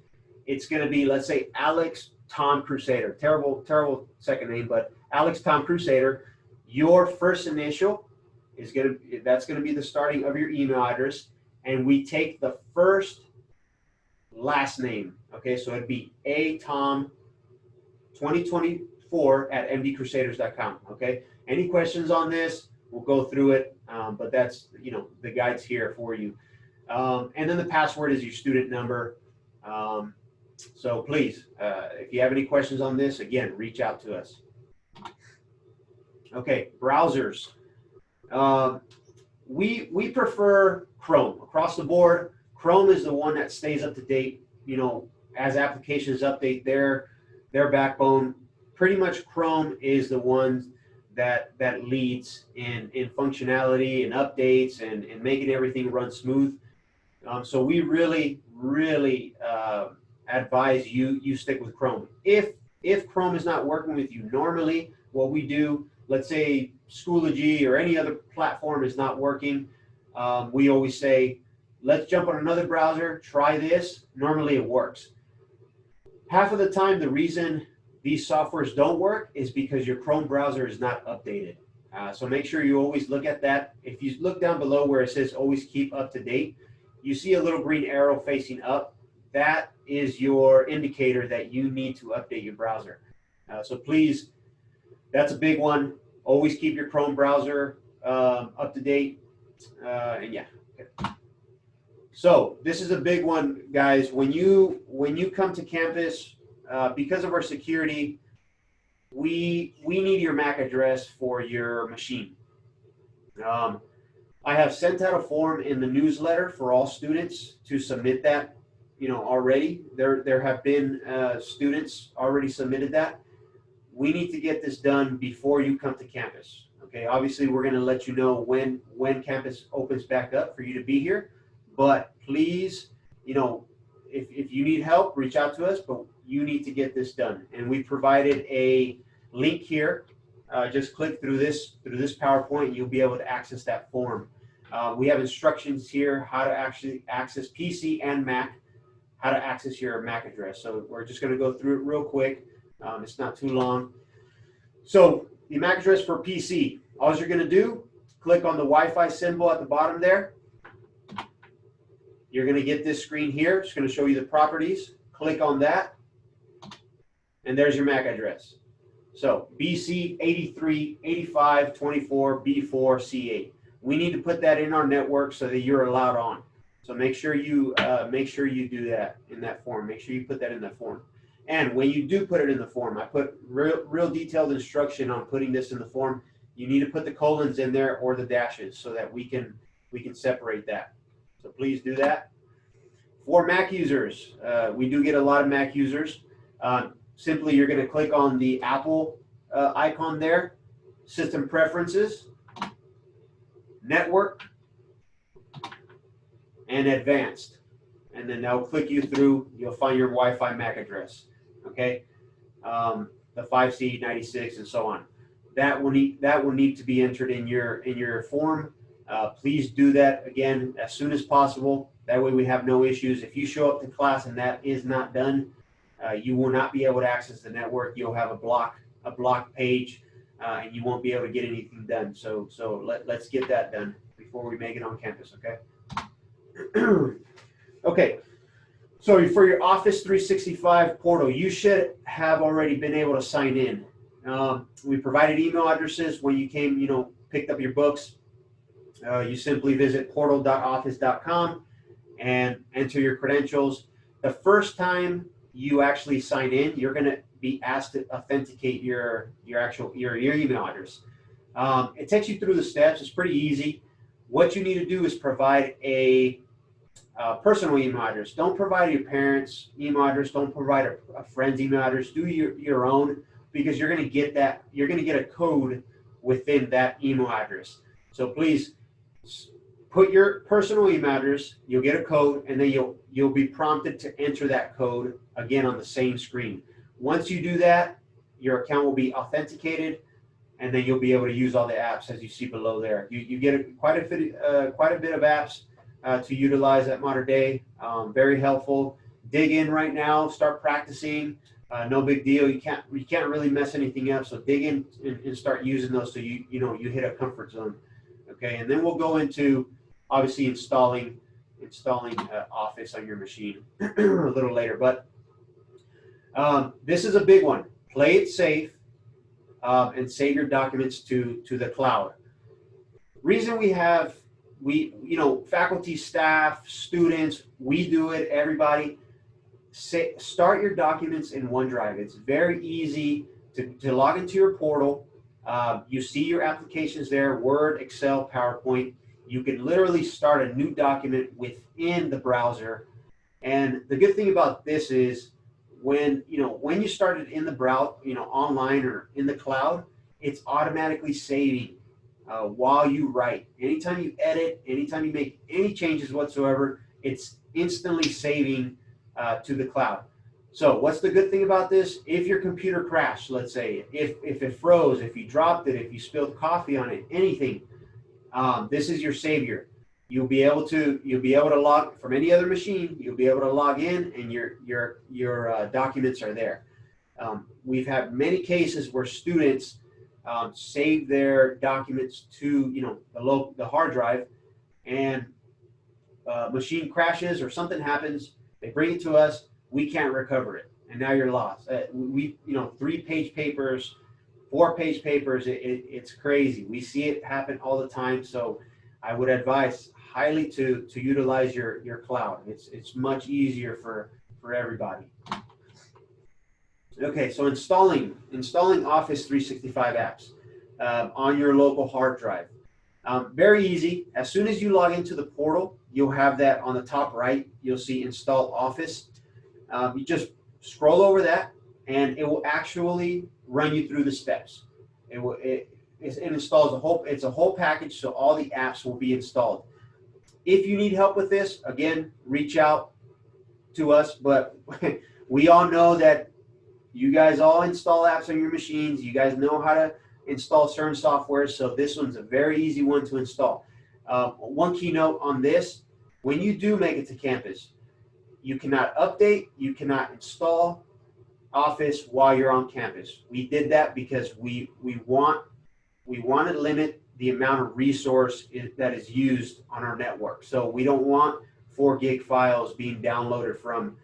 it's going to be, let's say, Alex Tom Crusader. Terrible second name, but Alex Tom Crusader. Your first initial is that's going to be the starting of your email address, and we take the first last name. Okay, so it'd be A Tom 2024 at mdcrusaders.com. Okay, any questions on this? We'll go through it, but that's, the guide's here for you. And then the password is your student number. So please, if you have any questions on this, again, reach out to us. Okay, browsers. We prefer Chrome across the board. Chrome is the one that stays up to date, as applications update their backbone. Pretty much Chrome is the one that leads in functionality and updates and making everything run smooth. So we really advise you stick with Chrome. If Chrome is not working with you, normally what we do, let's say Schoology or any other platform is not working, we always say, let's jump on another browser, try this. Normally it works. Half of the time, the reason these softwares don't work is because your Chrome browser is not updated. So make sure you always look at that. If you look down below where it says always keep up to date, you see a little green arrow facing up. That is your indicator that you need to update your browser. So please, that's a big one. Always keep your Chrome browser up to date. And yeah. Okay. So this is a big one, guys. When you come to campus, because of our security, we need your MAC address for your machine. I have sent out a form in the newsletter for all students to submit that, already. There have been students already submitted that. We need to get this done before you come to campus. Okay, obviously we're going to let you know when campus opens back up for you to be here, but please, if you need help, reach out to us, but you need to get this done. And we provided a link here. Just click through this PowerPoint, you'll be able to access that form. We have instructions here how to actually access PC and Mac, how to access your MAC address. So we're just going to go through it real quick. It's not too long. So the MAC address for PC, all you're going to do, click on the Wi-Fi symbol at the bottom there. You're going to get this screen here. It's going to show you the properties. Click on that, and there's your MAC address. So BC 838524B4C8. We need to put that in our network so that you're allowed on. So make sure you do that in that form. Make sure you put that in that form. And when you do put it in the form, I put real detailed instruction on putting this in the form. You need to put the colons in there or the dashes so that we can separate that. So please do that. For Mac users, we do get a lot of Mac users. Simply, you're going to click on the Apple icon there, System Preferences, Network, and Advanced. And then that'll click you through. You'll find your Wi-Fi MAC address. Okay, the 5C96 and so on. That will need to be entered in your form. Please do that again as soon as possible. That way we have no issues. If you show up to class and that is not done, you will not be able to access the network. You'll have a block page, and you won't be able to get anything done. So let's get that done before we make it on campus. Okay. Okay. So for your Office 365 portal, you should have already been able to sign in. We provided email addresses when you came, picked up your books. You simply visit portal.office.com and enter your credentials. The first time you actually sign in, you're going to be asked to authenticate your email address. It takes you through the steps. It's pretty easy. What you need to do is provide a personal email address. Don't provide your parents' email address. Don't provide a friend's email address. Do your own, because you're going to get that. You're going to get a code within that email address. So please put your personal email address. You'll get a code, and then you'll be prompted to enter that code again on the same screen. Once you do that, your account will be authenticated, and then you'll be able to use all the apps as you see below there. You get quite a bit of apps to utilize at Modern Day. Very helpful. Dig in right now. Start practicing. No big deal. You can't really mess anything up. So dig in and start using those so you hit a comfort zone. Okay, and then we'll go into obviously installing Office on your machine a little later. But this is a big one. Play it safe and save your documents to the cloud. Reason faculty, staff, students, we do it, everybody. Start your documents in OneDrive. It's very easy to log into your portal. You see your applications there, Word, Excel, PowerPoint. You can literally start a new document within the browser. And the good thing about this is when you start it in the browser, online or in the cloud, it's automatically saving while you write. Anytime you edit, anytime you make any changes whatsoever, it's instantly saving to the cloud. So what's the good thing about this? If your computer crashed, let's say, if it froze, if you dropped it, if you spilled coffee on it, anything, this is your savior. You'll be able to log from any other machine. You'll be able to log in, and your documents are there. We've had many cases where students save their documents to the hard drive, and machine crashes or something happens. They bring it to us. We can't recover it, and now you're lost. 3-page papers, 4-page papers. It's crazy. We see it happen all the time. So I would advise highly to utilize your cloud. It's much easier for everybody. Okay, so installing Office 365 apps on your local hard drive. Very easy. As soon as you log into the portal, you'll have that on the top right. You'll see Install Office. You just scroll over that, and it will actually run you through the steps. It installs a whole. It's a whole package, so all the apps will be installed. If you need help with this, again, reach out to us. But we all know that you guys all install apps on your machines. You guys know how to install certain software, so this one's a very easy one to install. One keynote on this: when you do make it to campus, you cannot update, you cannot install Office while you're on campus. We did that because we want to limit the amount of resource that is used on our network. So we don't want 4 gig files being downloaded from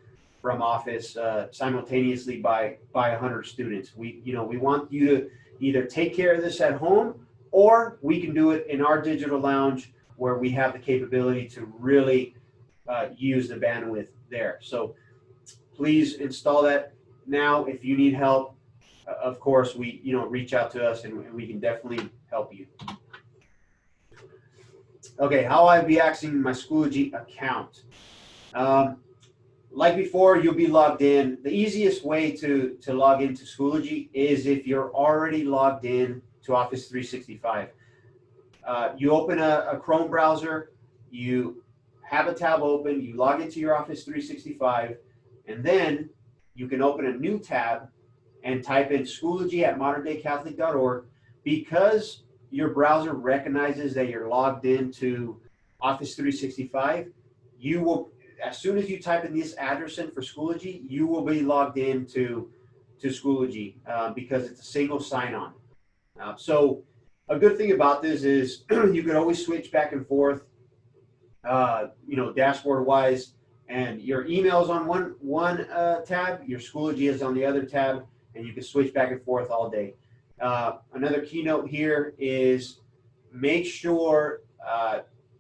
Office simultaneously by 100 students. We want you to either take care of this at home, or we can do it in our digital lounge where we have the capability to really use the bandwidth there. So please install that now. If you need help, of course, reach out to us and we can definitely help you. Okay, how I'll be accessing my Schoology account. Like before, you'll be logged in. The easiest way to log into Schoology is if you're already logged in to Office 365. You open a Chrome browser, you have a tab open, you log into your Office 365, and then you can open a new tab and type in Schoology at moderndaycatholic.org. Because your browser recognizes that you're logged into Office 365, you will, as soon as you type in this address in for Schoology, you will be logged into Schoology because it's a single sign-on. So a good thing about this is you can always switch back and forth, dashboard-wise, and your email's on one tab, your Schoology is on the other tab, and you can switch back and forth all day. Another keynote here is make sure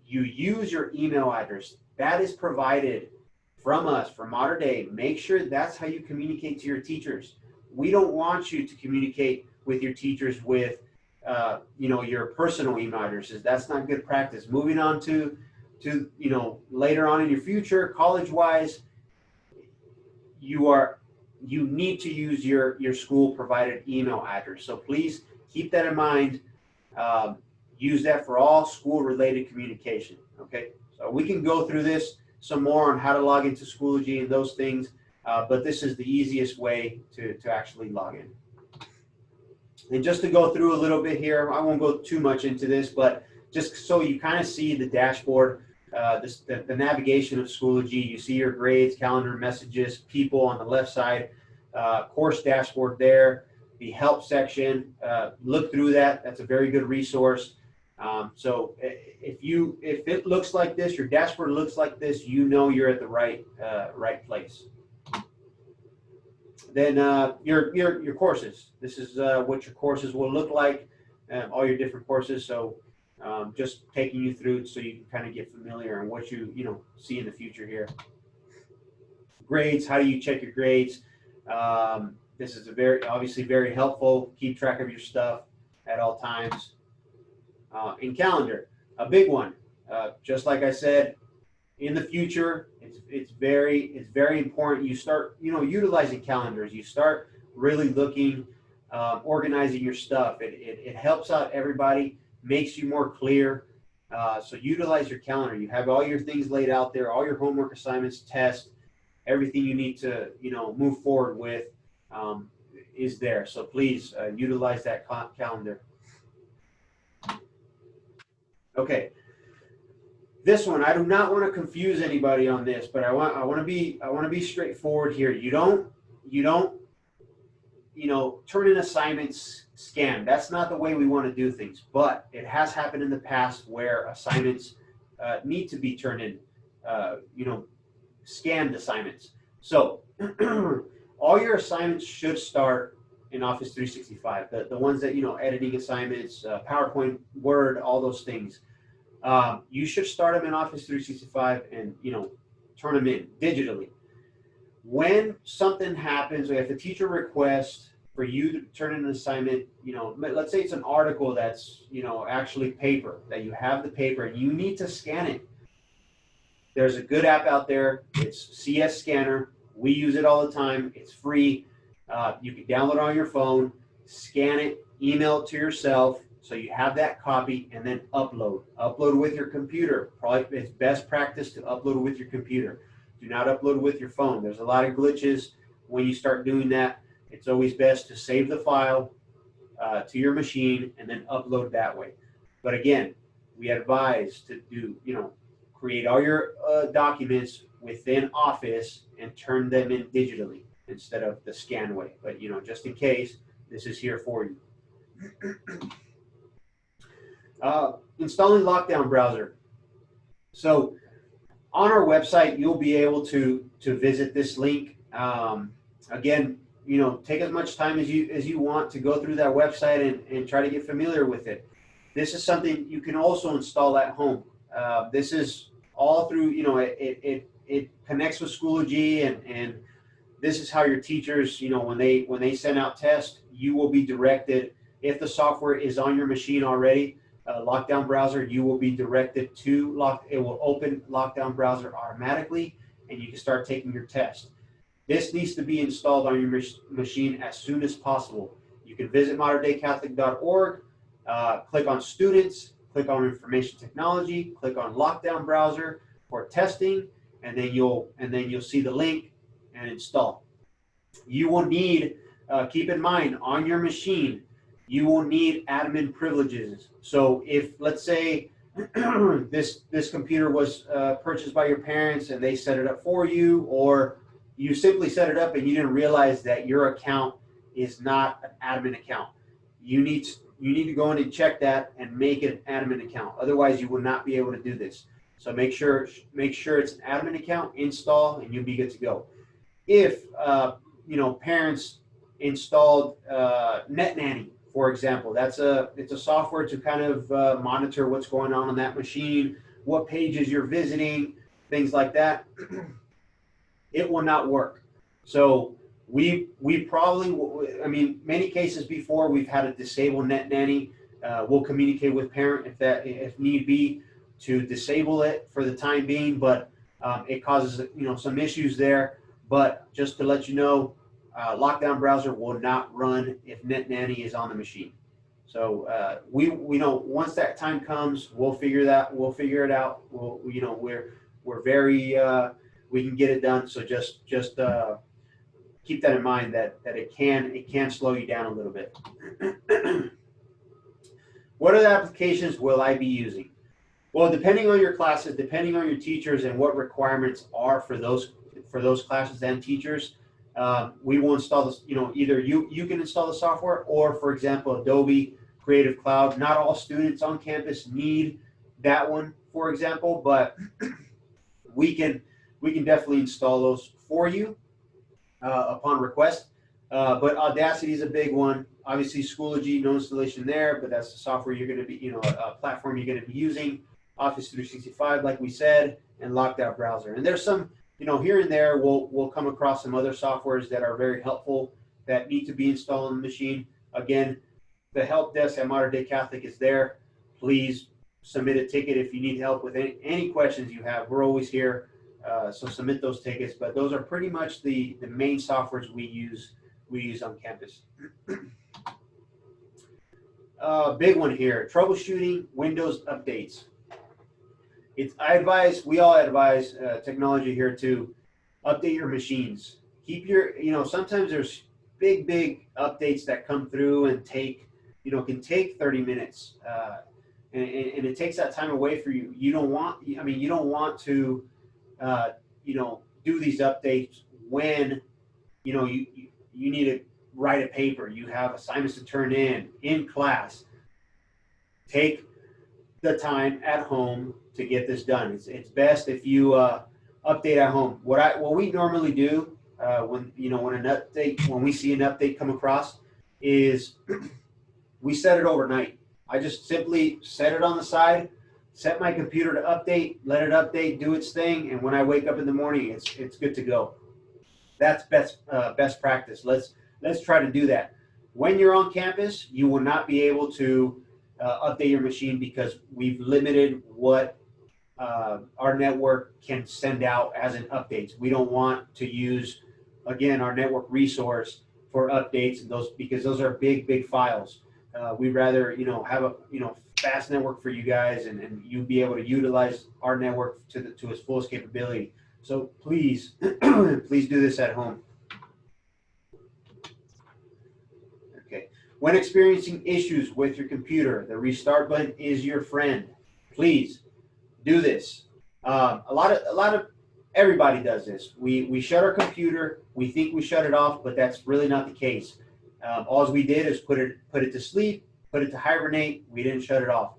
you use your email address. That is provided from us, from Modern Day. Make sure that's how you communicate to your teachers. We don't want you to communicate with your teachers with, your personal email addresses. That's not good practice. Moving on to later on in your future, college-wise, you need to use your school provided email address. So please keep that in mind. Use that for all school related communication. Okay, so we can go through this some more on how to log into Schoology and those things, but this is the easiest way to actually log in. And just to go through a little bit here, I won't go too much into this, but just so you kind of see the dashboard, the navigation of Schoology. You see your grades, calendar, messages, people on the left side, course dashboard there, the help section. Look through that. That's a very good resource. So if it looks like this, your dashboard looks like this, you're at the right place. Then your courses. This is what your courses will look like, all your different courses. So just taking you through so you can kind of get familiar on what you see in the future here. Grades. How do you check your grades? This is obviously very helpful. Keep track of your stuff at all times. And calendar, a big one. Just like I said, in the future, it's very important you start utilizing calendars. You start really looking, organizing your stuff. It helps out everybody, makes you more clear. So utilize your calendar. You have all your things laid out there, all your homework assignments, tests, everything you need to move forward with is there. So please utilize that calendar. Okay. This one, I do not want to confuse anybody on this, but I want to be straightforward here. You don't turn in assignments scanned. That's not the way we want to do things. But it has happened in the past where assignments need to be turned in, scanned assignments. So all your assignments should start in Office 365. The ones that editing assignments, PowerPoint, Word, all those things. You should start them in Office 365 and turn them in digitally. when something happens, if a teacher requests for you to turn in an assignment, let's say it's an article that's, actually paper, that you have the paper and you need to scan it. There's a good app out there. It's CS Scanner. We use it all the time. It's free. You can download it on your phone, scan it, email it to yourself, so you have that copy, and then upload. Upload with your computer. Probably it's best practice to upload with your computer. Do not upload with your phone. There's a lot of glitches when you start doing that. It's always best to save the file to your machine and then upload that way. But again, we advise to do, create all your documents within Office and turn them in digitally instead of the scan way. But, just in case, this is here for you. Installing Lockdown Browser. So on our website, you'll be able to visit this link. Again, take as much time as you want to go through that website and try to get familiar with it. This is something you can also install at home. This is all through, it connects with Schoology, and this is how your teachers, when they send out tests, you will be directed. If the software is on your machine already, Lockdown Browser, you will be directed to it will open Lockdown Browser automatically, and you can start taking your test. This needs to be installed on your machine as soon as possible. You can visit moderndaycatholic.org, click on Students, click on Information Technology, click on Lockdown Browser for testing, and then you'll see the link and install. You will need, keep in mind, on your machine, you will need admin privileges. So if, let's say, this computer was purchased by your parents and they set it up for you, or you simply set it up and you didn't realize that your account is not an admin account, you need to go in and check that and make it an admin account. Otherwise, you will not be able to do this. So make sure it's an admin account, install, and you'll be good to go. If parents installed Net Nanny, for example, it's a software to kind of monitor what's going on that machine, what pages you're visiting, things like that. It will not work. So we probably, many cases before we've had to disable Net Nanny. We'll communicate with parent if need be to disable it for the time being, but it causes some issues there. But just to let you know, Lockdown Browser will not run if Net Nanny is on the machine. So we know once that time comes, we'll figure it out. We're very we can get it done. So just keep that in mind that it can slow you down a little bit. What other applications will I be using? Well, depending on your classes, depending on your teachers and what requirements are for those classes and teachers, we will install this. Either you can install the software, or for example, Adobe Creative Cloud. Not all students on campus need that one, for example, but we can definitely install those for you upon request. But Audacity is a big one. Obviously, Schoology, no installation there, but that's the software you're going to be, a platform you're going to be using. Office 365, like we said, and Lockdown Browser. And there's some, here and there, we'll come across some other softwares that are very helpful that need to be installed on the machine. Again, the help desk at Modern Day Catholic is there. Please submit a ticket if you need help with any questions you have. We're always here. So submit those tickets, but those are pretty much the main softwares we use on campus. Big one here, troubleshooting Windows updates. We all advise technology here to update your machines. Keep your, sometimes there's big updates that come through and can take 30 minutes. And it takes that time away for you. You don't want to do these updates when you need to write a paper, you have assignments to turn in class. Take the time at home to get this done. It's best if you update at home. What we normally do when we see an update come across is we set it overnight. I just simply set it on the side, set my computer to update, let it update, do its thing, and when I wake up in the morning, it's good to go. that's best practice. Let's try to do that. When you're on campus, you will not be able to update your machine because we've limited what our network can send out as an updates. We don't want to use, again, our network resource for updates and those, because those are big files. We'd rather, have a, fast network for you guys, and you be able to utilize our network to its fullest capability. So please, please do this at home. Okay. When experiencing issues with your computer, the restart button is your friend. Please do this. A lot of everybody does this. We shut our computer. We think we shut it off, but that's really not the case. All we did is put it to sleep, put it to hibernate. We didn't shut it off.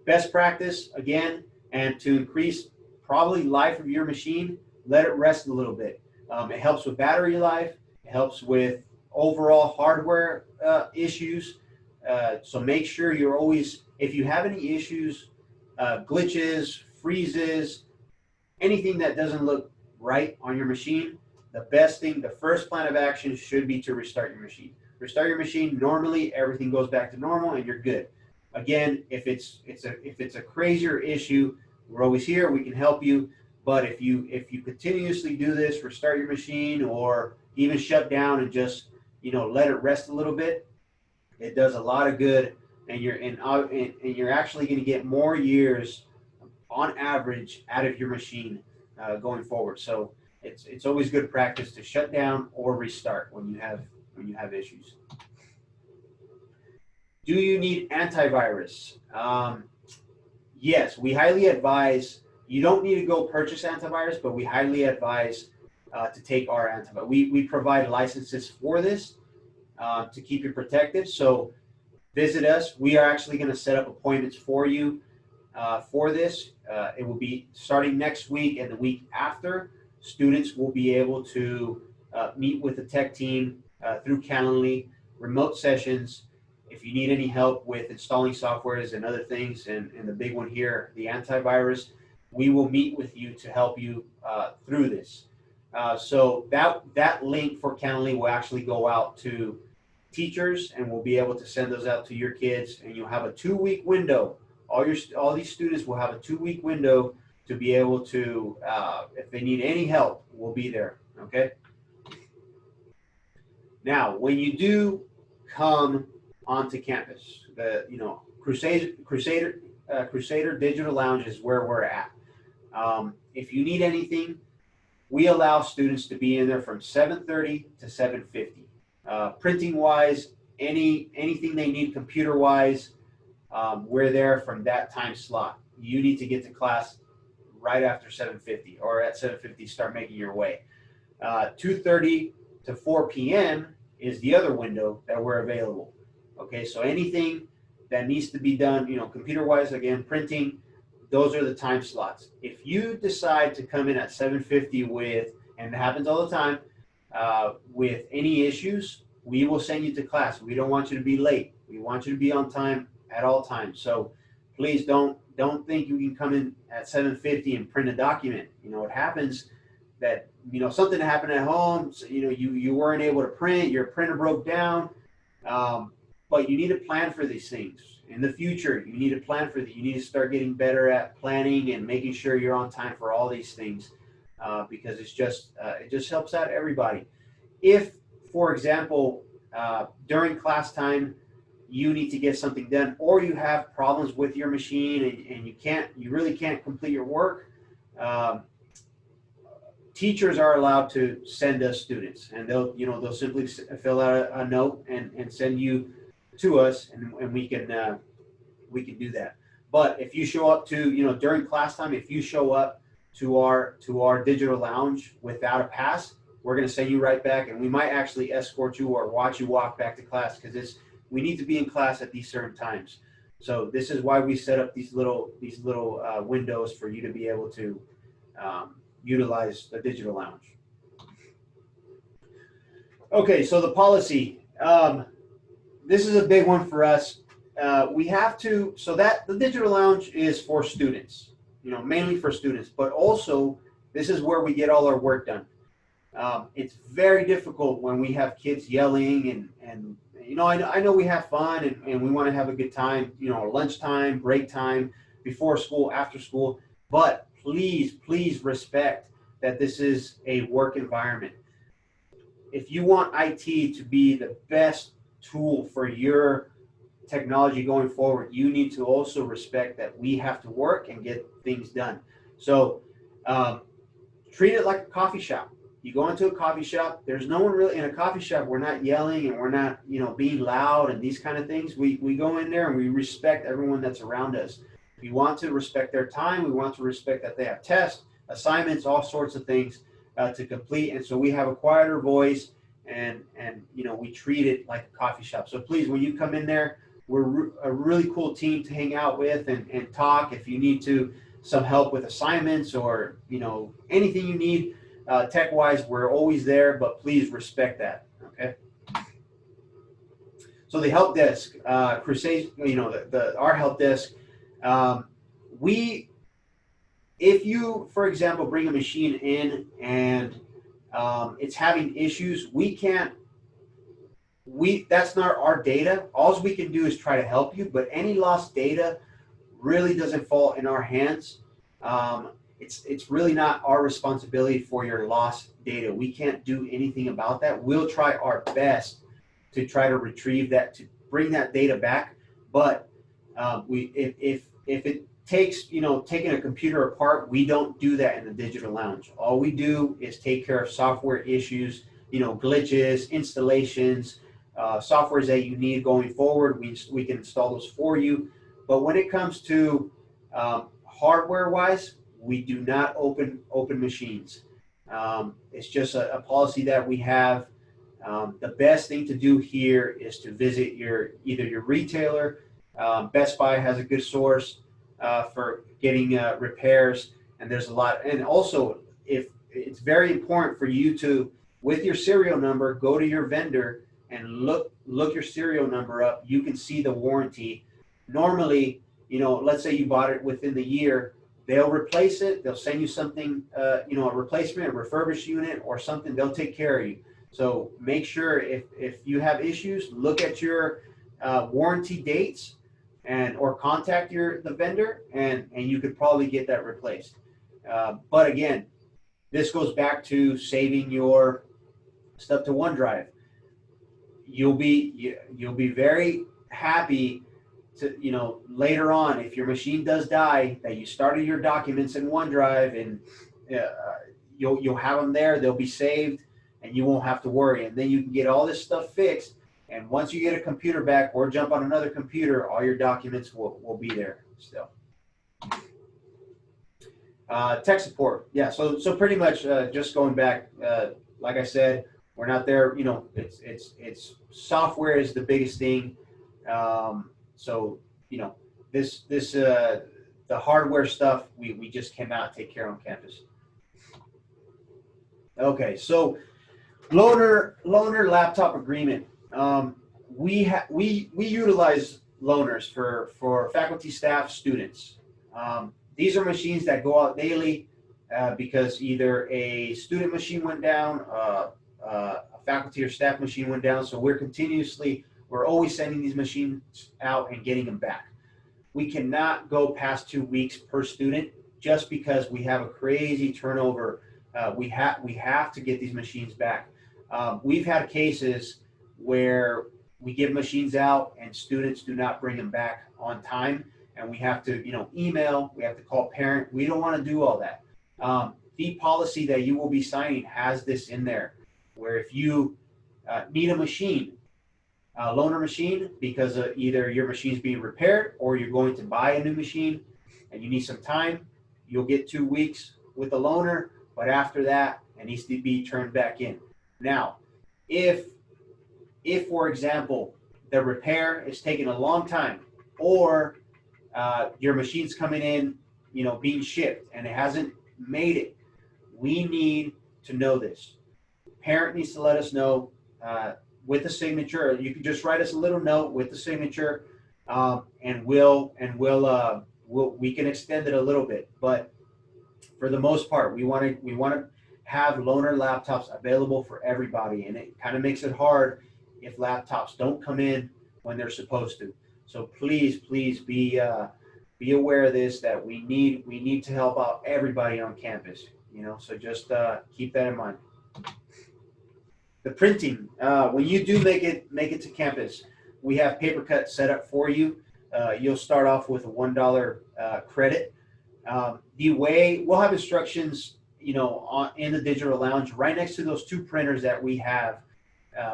Best practice, again, and to increase probably life of your machine, let it rest a little bit. It helps with battery life. It helps with overall hardware issues. So make sure you're always, if you have any issues, glitches, freezes, anything that doesn't look right on your machine, the best thing, the first plan of action should be to restart your machine. Restart your machine. Normally, everything goes back to normal, and you're good. Again, if it's a crazier issue, we're always here. We can help you. But if you continuously do this, restart your machine, or even shut down and just let it rest a little bit, it does a lot of good, and you're actually going to get more years on average out of your machine going forward. So it's always good practice to shut down or restart when you have issues. Do you need antivirus? Yes, we highly advise. You don't need to go purchase antivirus, but we highly advise to take our antivirus. We provide licenses for this to keep you protected. So visit us. We are actually going to set up appointments for you for this. It will be starting next week and the week after. Students will be able to meet with the tech team through Calendly, remote sessions. If you need any help with installing softwares and other things, and the big one here, the antivirus, we will meet with you to help you through this. So that link for Calendly will actually go out to teachers, and we'll be able to send those out to your kids, and you'll have a 2-week window. All these students will have a 2-week window to be able to, if they need any help, we'll be there. Okay. Now, when you do come onto campus, the Crusader Digital Lounge is where we're at. If you need anything, we allow students to be in there from 7:30 to 7:50. Printing wise, anything they need computer wise, we're there from that time slot. You need to get to class right after 7:50, or at 7:50 start making your way. 2:30 to 4 p.m. is the other window that we're available. Okay, so anything that needs to be done, computer wise, again, printing, those are the time slots. If you decide to come in at 7:50 with, and it happens all the time, with any issues, we will send you to class. We don't want you to be late. We want you to be on time at all times. So please don't think you can come in at 7:50 and print a document. It happens that, something happened at home, so, you weren't able to print, your printer broke down, but you need to plan for these things. In the future, you need to plan for that. You need to start getting better at planning and making sure you're on time for all these things, because it just helps out everybody. If, for example, during class time, you need to get something done, or you have problems with your machine and you really can't complete your work, teachers are allowed to send us students, and they'll simply fill out a note and send you to us, and we can do that. But if you show up to, during class time, if you show up to our digital lounge without a pass, we're going to send you right back, and we might actually escort you or watch you walk back to class, because we need to be in class at these certain times. So this is why we set up these little windows for you to be able to utilize the digital lounge. Okay, so the policy. This is a big one for us. We have to, so that the digital lounge is for students, mainly for students, but also this is where we get all our work done. It's very difficult when we have kids yelling and you know, I know we have fun and we want to have a good time, you know, lunchtime, break time, before school, after school, but please respect that this is a work environment. If you want IT to be the best tool for your technology going forward, you need to also respect that we have to work and get things done. So treat it like a coffee shop. You go into a coffee shop, there's no one really in a coffee shop. We're not yelling and we're not, you know, being loud and these kind of things. We go in there and we respect everyone that's around us. We want to respect their time. We want to respect that they have tests, assignments, all sorts of things to complete. And so we have a quieter voice and you know, we treat it like a coffee shop. So please, when you come in there, we're a really cool team to hang out with and talk. If you need some help with assignments or, you know, anything you need tech-wise, we're always there, but please respect that, okay? So the help desk, Crusade, you know, our help desk, if you, for example, bring a machine in and it's having issues, that's not our data. All we can do is try to help you, but any lost data really doesn't fall in our hands. It's really not our responsibility for your lost data. We can't do anything about that. We'll try our best to try to retrieve that, to bring that data back. But if it takes, you know, taking a computer apart, we don't do that in the digital lounge. All we do is take care of software issues, you know, glitches, installations, softwares that you need going forward. We can install those for you. But when it comes to hardware-wise, we do not open machines. It's just a policy that we have. The best thing to do here is to visit either your retailer. Best Buy has a good source for getting repairs, and there's a lot. And also, if it's very important for you to, with your serial number, go to your vendor and look your serial number up. You can see the warranty. Normally, you know, let's say you bought it within the year, they'll replace it. They'll send you something, you know, a replacement, a refurbished unit or something. They'll take care of you. So make sure if you have issues, look at your warranty dates or contact the vendor and you could probably get that replaced. But again, this goes back to saving your stuff to OneDrive. You'll be very happy to, you know, later on, if your machine does die, that you started your documents in OneDrive and you'll have them there. They'll be saved and you won't have to worry. And then you can get all this stuff fixed. And once you get a computer back or jump on another computer, all your documents will be there still. Tech support. Yeah, so pretty much just going back, like I said, we're not there, you know, it's software is the biggest thing. So, you know, the hardware stuff, we just cannot take care on campus. Okay, so loaner laptop agreement. We utilize loaners for faculty, staff, students. These are machines that go out daily because either a student machine went down, a faculty or staff machine went down. So we're always sending these machines out and getting them back. We cannot go past 2 weeks per student just because we have a crazy turnover. We have to get these machines back. We've had cases where we give machines out and students do not bring them back on time, and we have to, you know, email, we have to call parent. We don't want to do all that. The policy that you will be signing has this in there, where if you need a machine, a loaner machine, because either your machine's being repaired or you're going to buy a new machine and you need some time, you'll get 2 weeks with the loaner, but after that, it needs to be turned back in. Now, if for example, the repair is taking a long time, or your machine's coming in, you know, being shipped and it hasn't made it, we need to know this. Parent needs to let us know with the signature. You can just write us a little note with the signature, and we can extend it a little bit. But for the most part, we want to have loaner laptops available for everybody, and it kind of makes it hard if laptops don't come in when they're supposed to. So please be aware of this, that we need to help out everybody on campus. So just keep that in mind. The printing, when you do make it to campus, we have paper cuts set up for you. You'll start off with a $1 credit. The way we'll have instructions, in the digital lounge, right next to those 2 printers that we have,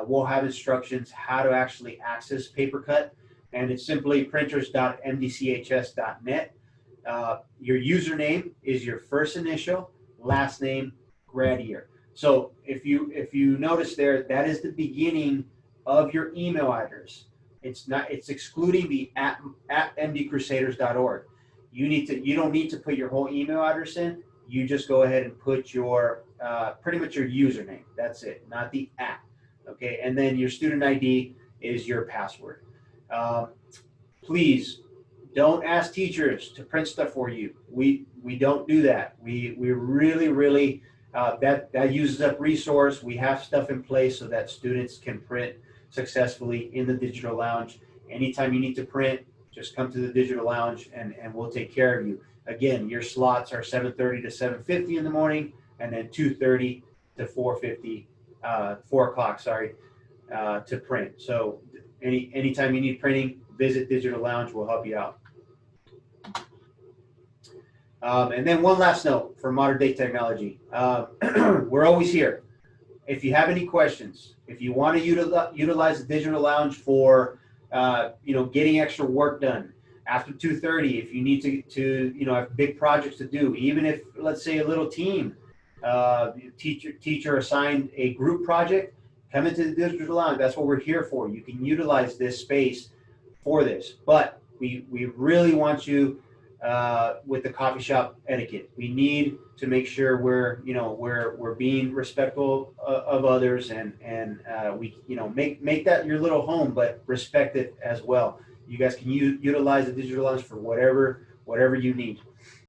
we'll have instructions how to actually access PaperCut, and it's simply printers.mdchs.net. Your username is your first initial, last name, grad year. So if you notice there, that is the beginning of your email address. It's excluding the at mdcrusaders.org. You don't need to put your whole email address in. You just go ahead and put your pretty much your username. That's it, not the at. Okay, and then your student ID is your password. Please don't ask teachers to print stuff for you. We don't do that. We really that uses up resource. We have stuff in place so that students can print successfully in the digital lounge. Anytime you need to print, just come to the digital lounge and we'll take care of you. Again, your slots are 7:30 to 7:50 in the morning, and then 2:30 to 4:50, 4 o'clock, sorry, to print. So anytime you need printing, visit Digital Lounge. We'll help you out. And then one last note for modern day technology. We're always here. If you have any questions, if you want to utilize the Digital Lounge for getting extra work done after 2:30, if you need to have big projects to do, even if, let's say, a little team teacher assigned a group project, come into the Digital Lounge. That's what we're here for. You can utilize this space for this, but we really want you with the coffee shop etiquette. We need to make sure we're being respectful of others, and we make that your little home, but respect it as well. You guys can utilize the Digital Lounge for whatever you need.